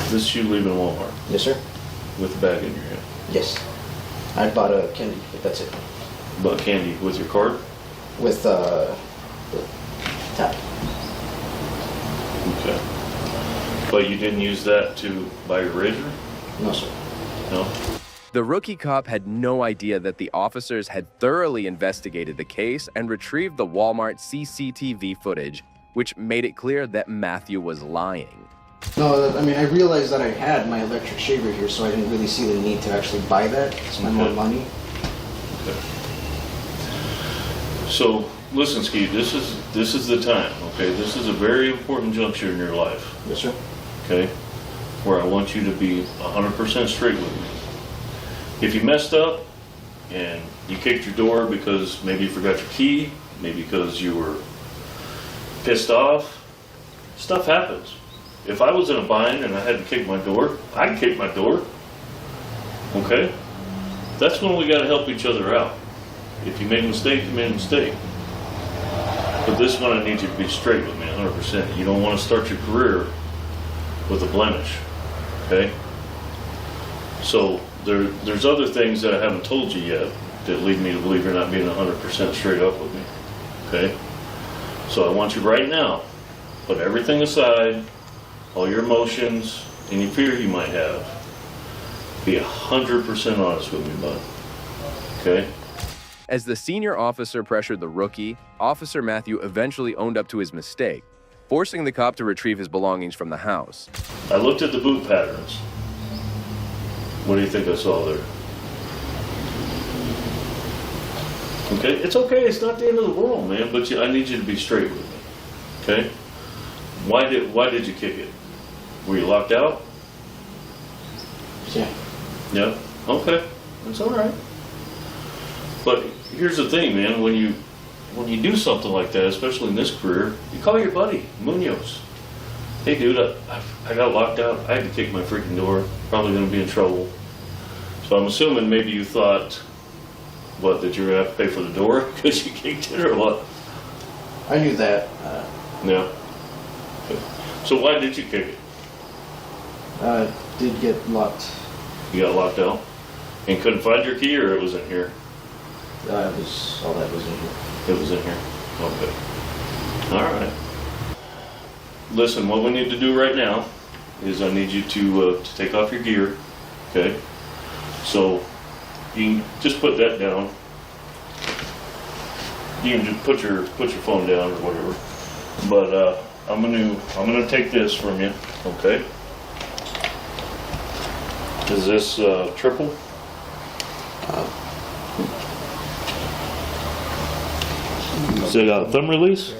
This is you leaving Walmart? Yes, sir. With the bag in your hand? Yes. I bought a candy, but that's it. Bought candy with your card? With the tap. Okay. But you didn't use that to buy your razor? No, sir. No? The rookie cop had no idea that the officers had thoroughly investigated the case and retrieved the Walmart CCTV footage, which made it clear that Matthew was lying. No, I mean, I realized that I had my electric shaver here, so I didn't really see the need to actually buy that. Spend more money. Okay. So, listen, Ski, this is the time, okay? This is a very important juncture in your life. Yes, sir. Okay? Where I want you to be 100% straight with me. If you messed up and you kicked your door because maybe you forgot your key, maybe because you were pissed off, stuff happens. If I was in a bind and I had to kick my door, I'd kick my door. Okay? That's when we got to help each other out. If you made a mistake, you made a mistake. But this one I need you to be straight with me 100%. You don't want to start your career with a blemish. Okay? So there's other things that I haven't told you yet that lead me to believe you're not being 100% straight up with me. Okay? So I want you right now, put everything aside, all your emotions, any fear you might have. Be 100% honest with me, bud. Okay? As the senior officer pressured the rookie, Officer Matthew eventually owned up to his mistake, forcing the cop to retrieve his belongings from the house. I looked at the boot patterns. What do you think I saw there? Okay, it's okay, it's not the end of the world, man, but I need you to be straight with me. Okay? Why did you kick it? Were you locked out? Yeah. Yeah? Okay. That's alright. But here's the thing, man, when you do something like that, especially in this career, you call your buddy, Munoz. Hey dude, I got locked out. I had to kick my freaking door. Probably gonna be in trouble. So I'm assuming maybe you thought, what, that you were gonna have to pay for the door because you kicked it or what? I knew that. Yeah. Okay. So why did you kick it? Did get locked. You got locked out? And couldn't find your key or it was in here? It was, all that was in here. It was in here. Okay. Alright. Listen, what we need to do right now is I need you to take off your gear. Okay? So you can just put that down. You can just put your phone down or whatever. But I'm gonna take this from you. Okay? Is this triple? Is it a thumb release?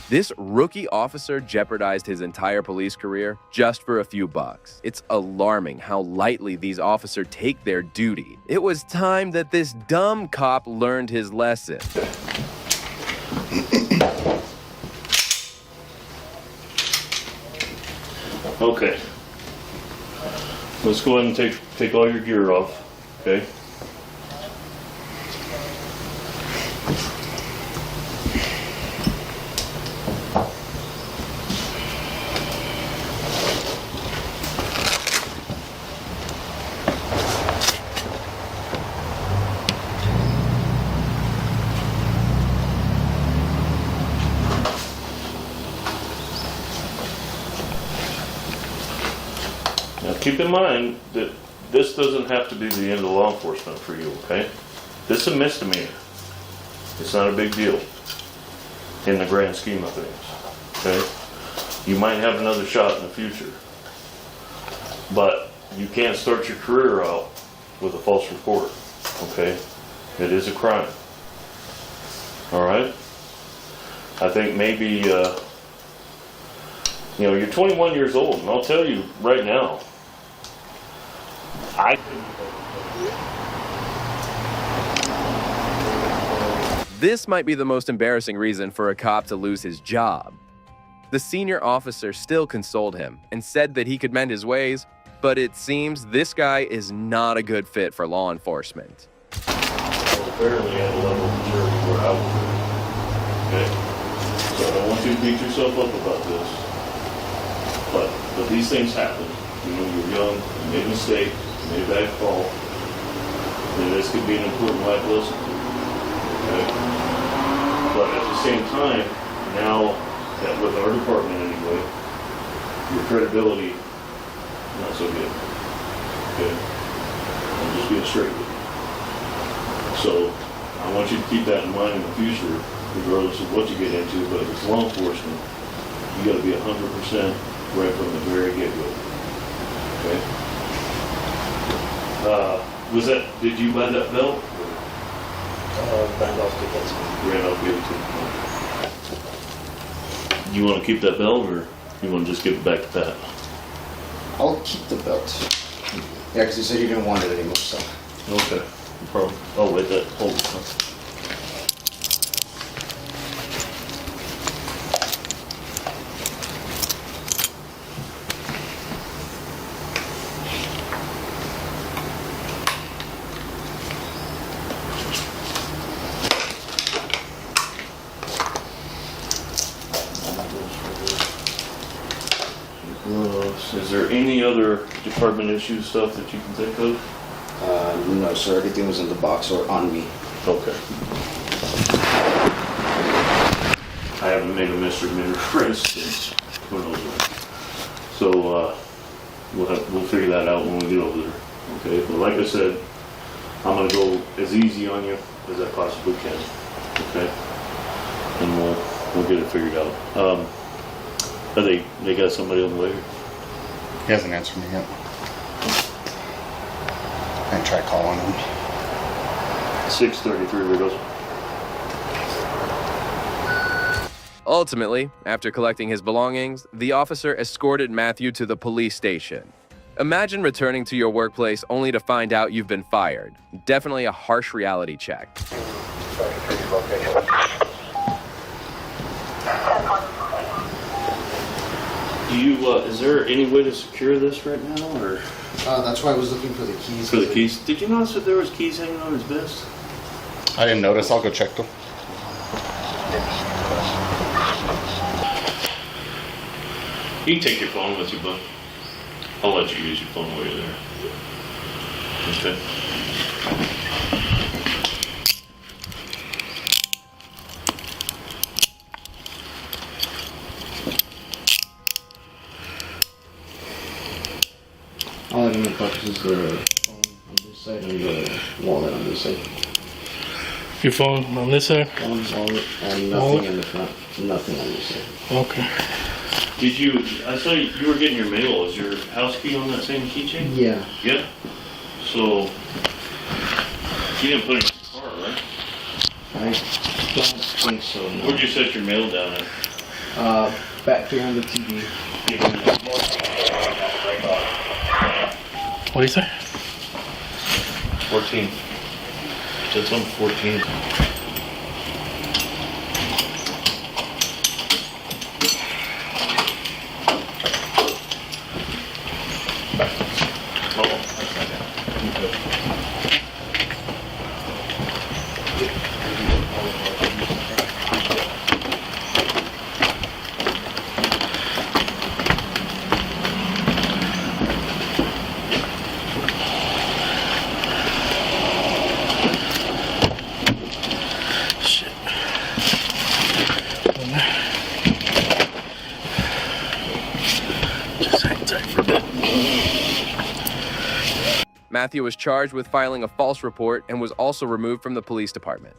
This rookie officer jeopardized his entire police career just for a few bucks. It's alarming how lightly these officers take their duty. It was time that this dumb cop learned his lesson. Okay. Let's go ahead and take all your gear off, okay? Now keep in mind that this doesn't have to be the end of law enforcement for you, okay? This is a misdemeanor. It's not a big deal in the grand scheme of things, okay? You might have another shot in the future, but you can't start your career out with a false report, okay? It is a crime, all right? I think maybe, you're 21 years old, and I'll tell you right now, This might be the most embarrassing reason for a cop to lose his job. The senior officer still consoled him and said that he could mend his ways, but it seems this guy is not a good fit for law enforcement. I was barely at a level of maturity where I was okay? So I don't want you to beat yourself up about this. But these things happen. You're young, you made a mistake, you made a bad call. then this could be an important life lesson. Okay? But at the same time, now that with our department anyway, your credibility, not so good. Okay? I'm just being straight with you. So I want you to keep that in mind in the future, regardless of what you get into, but if it's law enforcement, you gotta be 100% right from the very get-go. Okay? Did you buy that belt? Randolph did that. Randolph gave it to you. You want to keep that belt, or you want to just give it back to Pat? I'll keep the belt. Yeah, because he said he didn't want it anymore, so. Okay, no problem. Oh, wait, hold it. Is there any other department issue stuff that you can think of? No, sir. Everything was in the box or on me. Okay. I haven't made a misdemeanor arrest since who knows when. So we'll figure that out when we get over there. Okay. But like I said, I'm gonna go as easy on you as I possibly can. Okay. And we'll get it figured out. They got somebody on the way? He hasn't answered me yet. I tried calling him. 6:33, there goes. Ultimately, after collecting his belongings, the officer escorted Matthew to the police station. Imagine returning to your workplace only to find out you've been fired. Definitely a harsh reality check. Is there any way to secure this right now, or? That's why I was looking for the keys. For the keys? Did you notice that there was keys hanging on his vest? I didn't notice. I'll go check them. You can take your phone with you, bud. I'll let you use your phone while you're there. Okay. All I can focus is the phone on this side and the wallet on this side. Your phone on this side? Phone, wallet, and nothing in the front. Nothing on this side. Okay. I saw you were getting your mail. Is your house key on that same keychain? Yeah. Yeah? So, you didn't put it in your car, right? I don't think so, no. Where'd you set your mail down at? Back here on the TV. What do you say? 14. That's on 14. Matthew was charged with filing a false report and was also removed from the police department.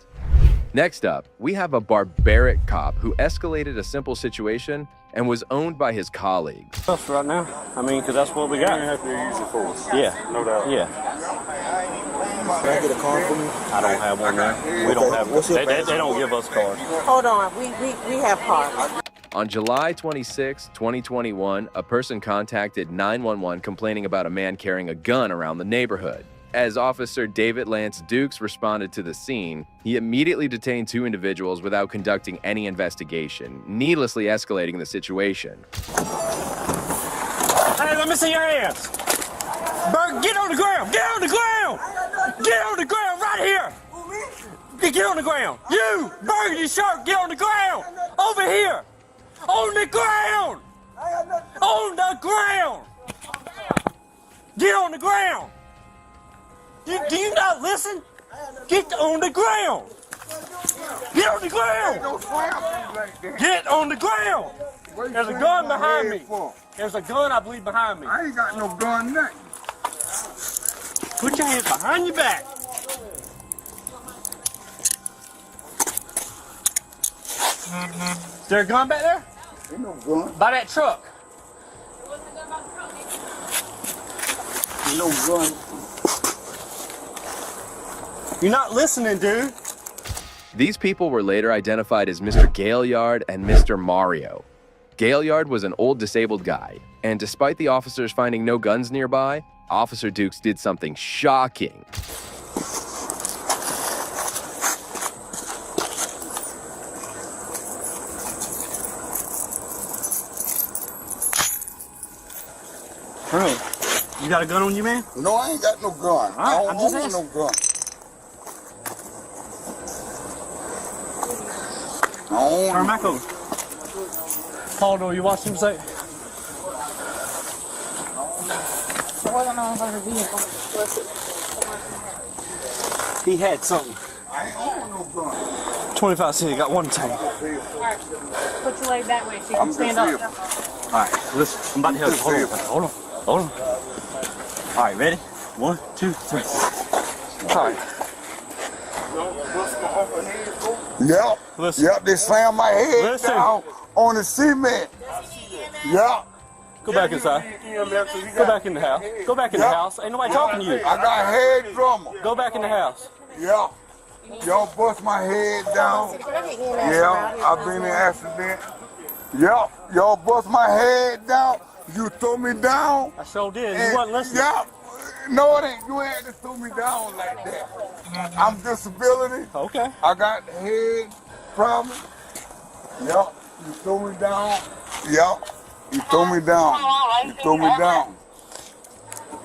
Next up, we have a barbaric cop who escalated a simple situation and was owned by his colleagues. Right now, I mean, because that's what we got. You have to use your force. Yeah, no doubt. Yeah. Can I get a card from you? I don't have one now. We don't have. They don't give us cards. Hold on, we have cards. On July 26, 2021, a person contacted 911 complaining about a man carrying a gun around the neighborhood. As Officer David Lance Dukes responded to the scene, he immediately detained two individuals without conducting any investigation, needlessly escalating the situation. Hey, let me see your hands. Berg, get on the ground. Get on the ground. Get on the ground right here. Get on the ground. You, burgundy shirt, get on the ground. Over here. On the ground. On the ground. Get on the ground. Do you not listen? Get on the ground. Get on the ground. Get on the ground. There's a gun behind me. There's a gun, I believe, behind me. I ain't got no gun, nothing. Put your hands behind your back. Is there a gun back there? Ain't no gun. By that truck. Ain't no gun. You're not listening, dude. These people were later identified as Mr. Gaillard and Mr. Mario. Gaillard was an old disabled guy, and despite the officers finding no guns nearby, Officer Dukes did something shocking. Bro, you got a gun on you, man? No, I ain't got no gun. All right, I I'm don't just own no gun. I don't Turn back over. Paul, do you watch him say? He had something. I ain't own no gun. 25 cents, got one tank. Put your leg that way so you can stand up. All right, listen, I'm about to help you. Hold on. All right, ready? 1, 2, 3. All right. Yep. Listen. Yep, they slammed my head Listen. down on the cement. Yep. Go back inside. Go back in the house. Go back in the house. Ain't nobody talking to you. I got head trauma. Go back in the house. Yep. Y'all bust my head down. Yeah, I've been in an accident. Yep. Y'all bust my head down. You threw me down. I sure did. You wasn't listening. Yep. No, it ain't. You ain't to throw me down like that. I'm disability. Okay. I got head problem. Yep. You threw me down. Yep. You threw me down. You threw me down.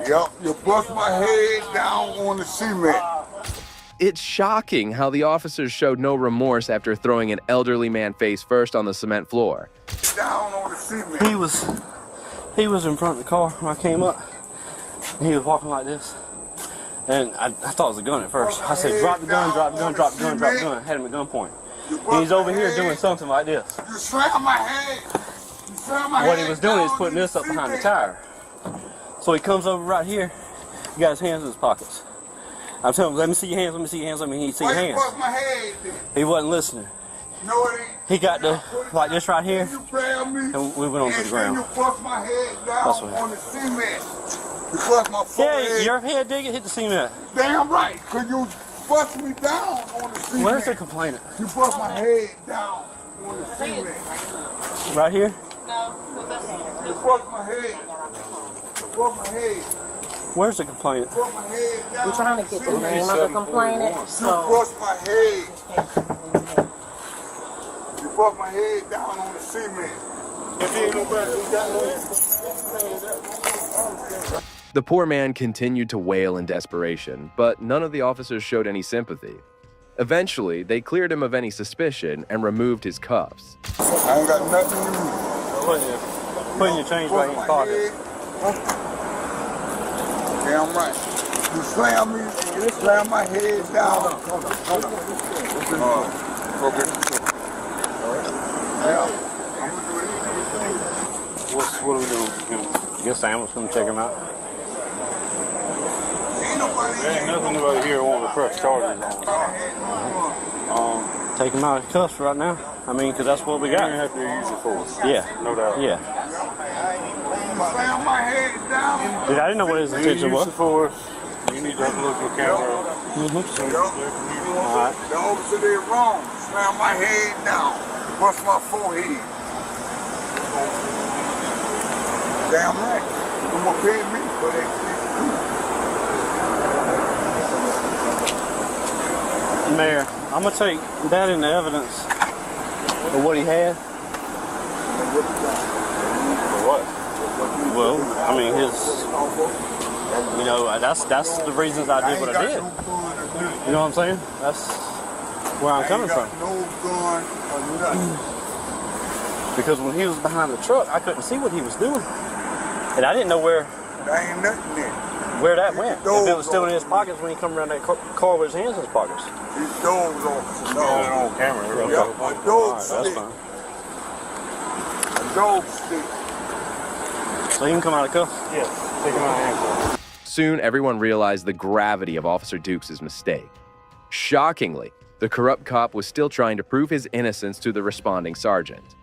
Yep. You bust my head down on the cement. It's shocking how the officers showed no remorse after throwing an elderly man face first on the cement floor. Down on the cement. He was in front of the car when I came up. And he was walking like this. And I thought it was a gun at first. I said, drop the gun, drop the gun, drop the gun, drop the gun. I had him at gunpoint. And he's over here doing something like this. You slammed my head. You slammed my head. What he was doing is putting this up behind the tire. So he comes over right here. He got his hands in his pockets. I'm telling him, let me see your hands, let me see your hands, let me see your hands. Why you bust my head then? He wasn't listening. No, it ain't. He got the, like this right here, You grabbed me. and we went onto the ground. And you bust my head down That's what on the cement. You bust my forehead. Yeah, your head did hit the cement. Damn right, because you bust me down on the cement. Where's the complainant? You bust my head down on the cement. Right here? You bust my head. You bust my head. Where's the complainant? You bust my head down. We're trying to get the name of the complainant. You bust my head. You bust my head down on the cement. If you ain't nobody who got no. The poor man continued to wail in desperation, but none of the officers showed any sympathy. Eventually, they cleared him of any suspicion and removed his cuffs. I ain't got nothing to do. Putting your change back in your pocket. Damn right. You slam me, you slam my head down. Hold on. Okay. Yeah. What are we doing? Get Sam, let's come check him out. There ain't nothing about here wanting to press charges on. Take him out of cuffs right now. I mean, because that's what we got. You have to use your force. Yeah. No doubt. Yeah. Slam my head down. Dude, I didn't know what his intention was. Use the force. You need to look at the camera. All right. The officer did wrong. Slam my head down. Bust my forehead. Damn right. You gonna pay me for that shit. Mayor, I'm gonna take that into evidence of what he had. What? Well, I mean, that's the reasons I did what I did. You know what I'm saying? That's where I'm coming from. No gun or nothing. Because when he was behind the truck, I couldn't see what he was doing. And I didn't know where. There ain't nothing there. Where that went? If it was still in his pockets when he come around that car with his hands in his pockets. His dog's officer. No. On camera. Yeah, a dog stick. That's fine. A dog stick. So he can come out of cuffs? Yes. Take him out of handcuffs. Soon, everyone realized the gravity of Officer Dukes' mistake. Shockingly, the corrupt cop was still trying to prove his innocence to the responding sergeant.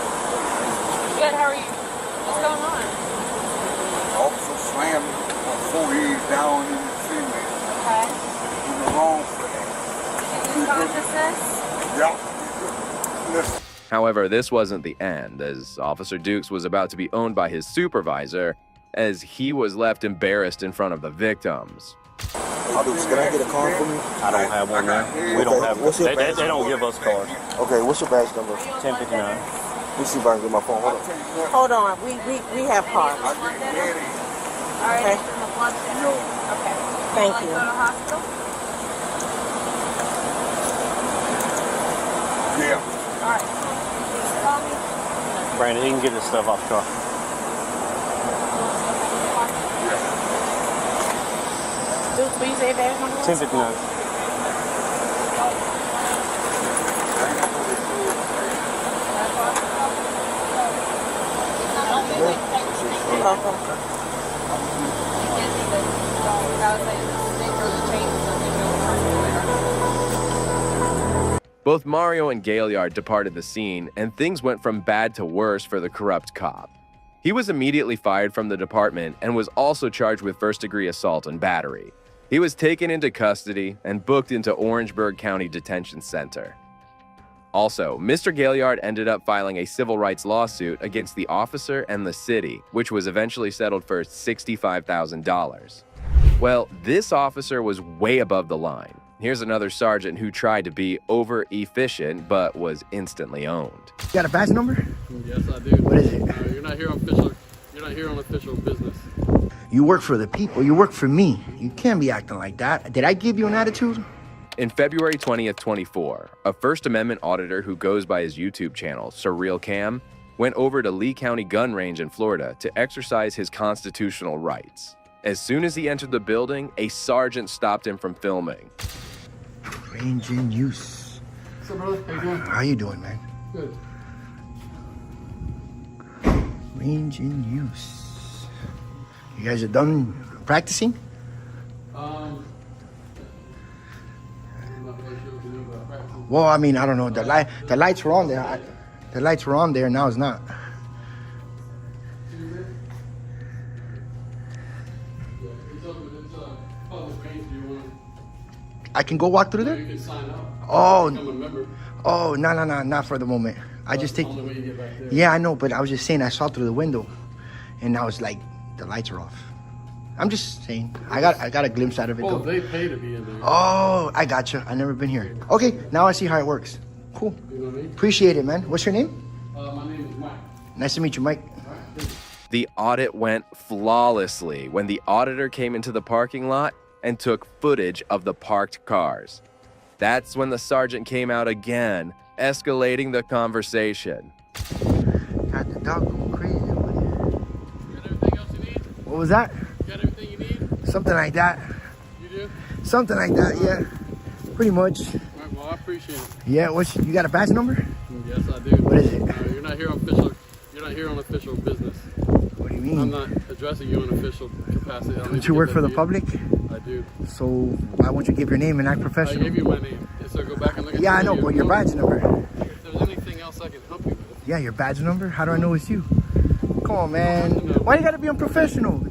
Good, how are you? What's going on? Officer slammed my forehead down in the cement. Okay. In the wrong place. Any consciousness? Yeah. Listen. However, this wasn't the end, as Officer Dukes was about to be owned by his supervisor, as he was left embarrassed in front of the victims. Dukes, can I get a card for me? I don't have one, man. We don't have one. They don't give us cards. Okay, what's your badge number? 1059. Let me see if I can get my phone. Hold on, we have cards. All right, okay. Thank you. Go to hospital? Yeah. All right. Call me. Brandon, he can get his stuff off the car. Dukes, will you say badge number? 1059. Both Mario and Gaillard departed the scene, and things went from bad to worse for the corrupt cop. He was immediately fired from the department and was also charged with first-degree assault and battery. He was taken into custody and booked into Orangeburg County Detention Center. Also, Mr. Gaillard ended up filing a civil rights lawsuit against the officer and the city, which was eventually settled for $65,000. Well, this officer was way above the line. Here's another sergeant who tried to be over-efficient, but was instantly owned. You got a badge number? Yes, I do. What is it? You're not here on official business. You work for the people. You work for me. You can't be acting like that. Did I give you an attitude? In February 20th, 24, a First Amendment auditor who goes by his YouTube channel, Surreal Cam, went over to Lee County Gun Range in Florida to exercise his constitutional rights. As soon as he entered the building, a sergeant stopped him from filming. Range in use. What's up, brother? How you doing? How you doing, man? Good. Range in use. You guys are done practicing? I'm not really sure what to do about practicing. Well, I mean, I don't know. The lights were on there. The lights were on there. Now it's not. I can go walk through there? You can sign up. Oh, Become a member. oh, no, not for the moment. I just take. Only way you get back there. Yeah, I know, but I was just saying I saw through the window, and I was like, the lights are off. I'm just saying. I got a glimpse out of it Oh, though. they pay to be in there. Oh, I gotcha. I never been here. Okay, now I see how it works. Cool. You know what I mean? Appreciate it, man. What's your name? My name is Mike. Nice to meet you, Mike. The audit went flawlessly when the auditor came into the parking lot and took footage of the parked cars. That's when the sergeant came out again, escalating the conversation. Got the dog going crazy. You got everything else you need? What was that? You got everything you need? Something like that. You do? Something like that, yeah. Pretty much. All right, well, I appreciate it. Yeah, you got a badge number? Yes, I do. What is it? You're not here on official business. What do you mean? I'm not addressing you in official capacity. Don't you work for the public? I do. So why won't you give your name and act professional? I gave you my name. Yes, sir. Go back and look at Yeah, the I know, video. but your badge number. If there's anything else I can help you with. Yeah, your badge number? How do I know it's you? Come on, man. Why you gotta be unprofessional?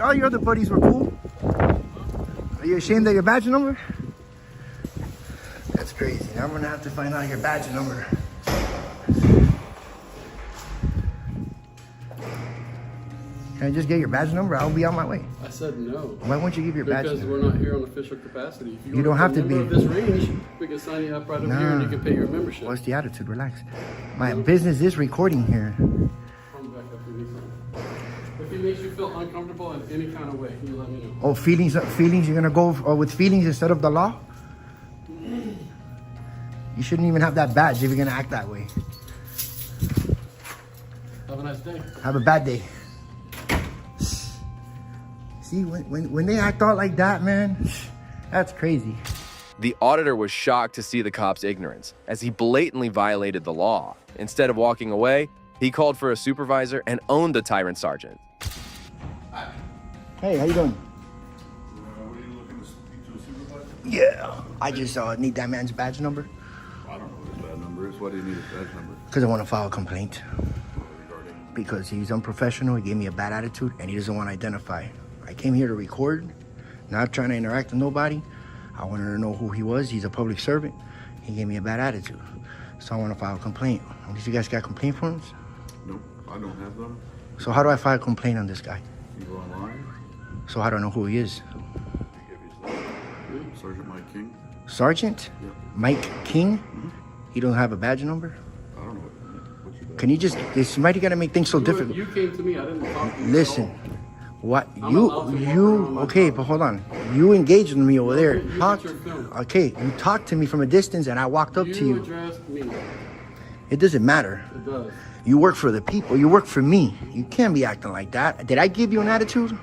All your other buddies were cool. Are you ashamed of your badge number? That's crazy. Now I'm gonna have to find out your badge number. Can I just get your badge number? I'll be on my way. I said no. Why won't you give your badge Because number? we're not here on official capacity. If You don't have to a member be. of this range, we can sign you up right over here and you can pay your membership. What's the attitude? Relax. My business is recording here. Come back up if you need something. If it makes you feel uncomfortable in any kind of way, you let me know. Oh, feelings. You're gonna go with feelings instead of the law? You shouldn't even have that badge if you're gonna act that way. Have a nice day. Have a bad day. See, when they act out like that, man, that's crazy. The auditor was shocked to see the cop's ignorance, as he blatantly violated the law. Instead of walking away, he called for a supervisor and owned the tyrant sergeant. Hey, how you doing? What are you looking to speak to a supervisor? Yeah, I just need that man's badge number. I don't know what his badge number is. Why do you need his badge number? Because I want to file a complaint. Because he's unprofessional, he gave me a bad attitude, and he doesn't want to identify. I came here to record, not trying to interact with nobody. I wanted to know who he was. He's a public servant. He gave me a bad attitude. So I want to file a complaint. At least you guys got complaint forms? Nope, I don't have them. So how do I file a complaint on this guy? You go online. So how do I know who he is? Sergeant Mike King. Sergeant? Yeah. Mike King? He don't have a badge number? I don't know what's your badge. Can you just, why do you gotta make things so difficult? You came to me, I didn't talk to you. Listen, what okay, but hold on. You engaged with me over there. You talked to me from a distance and I walked up to you. You addressed me. It doesn't matter. It does. You work for the people. You work for me. You can't be acting like that. Did I give you an attitude?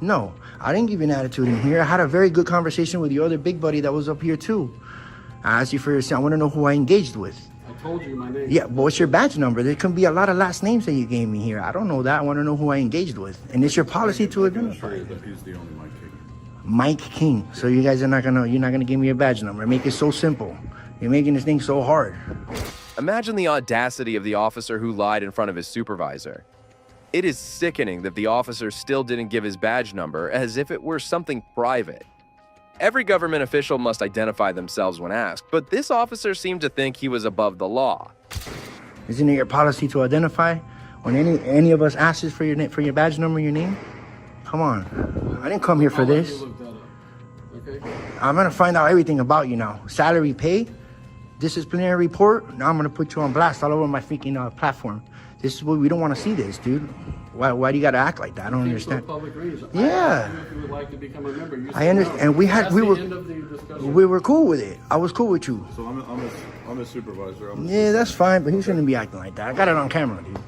No, I didn't give you an attitude in here. I had a very good conversation with your other big buddy that was up here too. I asked you for your son. I want to know who I engaged with. I told you my name. Yeah, but what's your badge number? There can be a lot of last names that you gave me here. I don't know that. I want to know who I engaged with. And it's your policy to identify. He's the only Mike King. Mike King. So you guys are you're not gonna give me a badge number. Make it so simple. You're making this thing so hard. Imagine the audacity of the officer who lied in front of his supervisor. It is sickening that the officer still didn't give his badge number as if it were something private. Every government official must identify themselves when asked, but this officer seemed to think he was above the law. Isn't it your policy to identify when any of us asks for your badge number, your name? Come on. I didn't come here for this. I'm gonna find out everything about you now. Salary, pay, disciplinary report. Now I'm gonna put you on blast all over my freaking platform. This is what we don't want to see this, dude. Why do you gotta act like that? I don't understand. Yeah. If you would like to become a member, you I understand. And we were cool with it. I was cool with you. So I'm a supervisor. Yeah, that's fine, but he shouldn't be acting like that. I got it on camera, dude.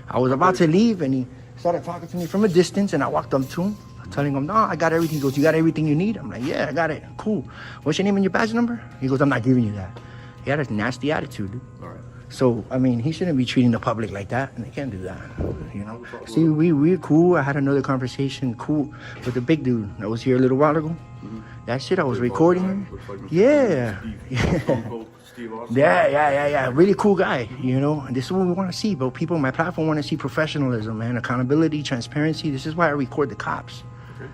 I was about to leave, and he started talking to me from a distance, and I walked up to him, telling him, no, I got everything. He goes, you got everything you need? I'm like, yeah, I got it. Cool. What's your name and your badge number? He goes, I'm not giving you that. He had a nasty attitude, dude. All right. So, I mean, he shouldn't be treating the public like that, and they can't do that, you know? See, we're cool. I had another conversation, cool, with the big dude that was here a little while ago. That shit, I was recording. Yeah. Yeah. Really cool guy, you know? And this is what we want to see, but people on my platform want to see professionalism, man, accountability, transparency. This is why I record the cops.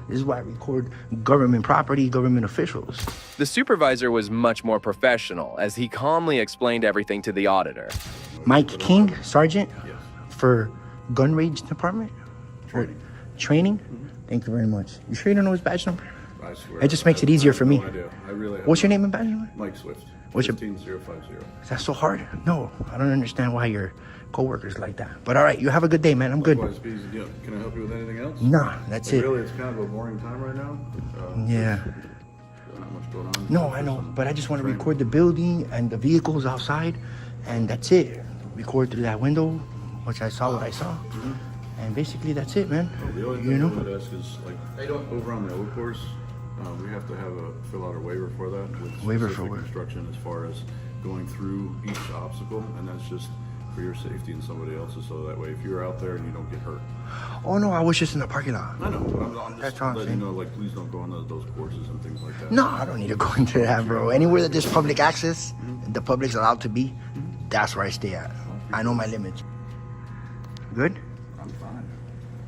This is why I record government property, government officials. The supervisor was much more professional as he calmly explained everything to the auditor. Mike King, Sergeant, for gun range department? Training? Thank you very much. You sure you don't know his badge number? I swear. It just makes it easier for me. No idea. I really have What's your name and badge number? Mike Swift. What's your 15050. Is that so hard? No, I don't understand why your co-workers like that. But all right, you have a good day, man. I'm good. Likewise, can I help you with anything else? Nah, that's it. Really, it's kind of a boring time right now. Yeah. Not much going on. No, I know, but I just want to record the building and the vehicles outside, and that's it. Record through that window, which I saw what I saw. And basically, that's it, man. The only thing I would ask is, like, over on the old course, we have to fill out a waiver for that. With Waiver specific for what? instruction as far as going through each obstacle, and that's just for your safety and somebody else's, so that way if you're out there and you don't get hurt. Oh no, I was just in the parking lot. I know, but I'm That's just all I'm letting you saying. know, like, please don't go on those courses and things like that. No, I don't need to go into that, bro. Anywhere that there's public access, the public's allowed to be, that's where I stay at. I know my limits. Good? I'm fine.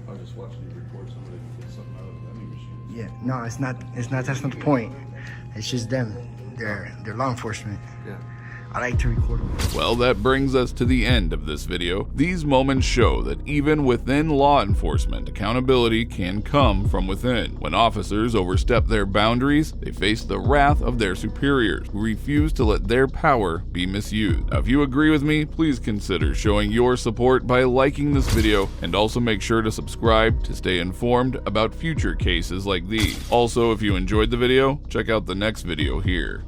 I was just watching you record somebody who gets something out of the vending machine. Yeah, no, it's not, that's not the point. It's just them. They're law enforcement. Yeah. I like to record them. Well, that brings us to the end of this video. These moments show that even within law enforcement, accountability can come from within. When officers overstep their boundaries, they face the wrath of their superiors, who refuse to let their power be misused. Now, if you agree with me, please consider showing your support by liking this video, and also make sure to subscribe to stay informed about future cases like these. Also, if you enjoyed the video, check out the next video here.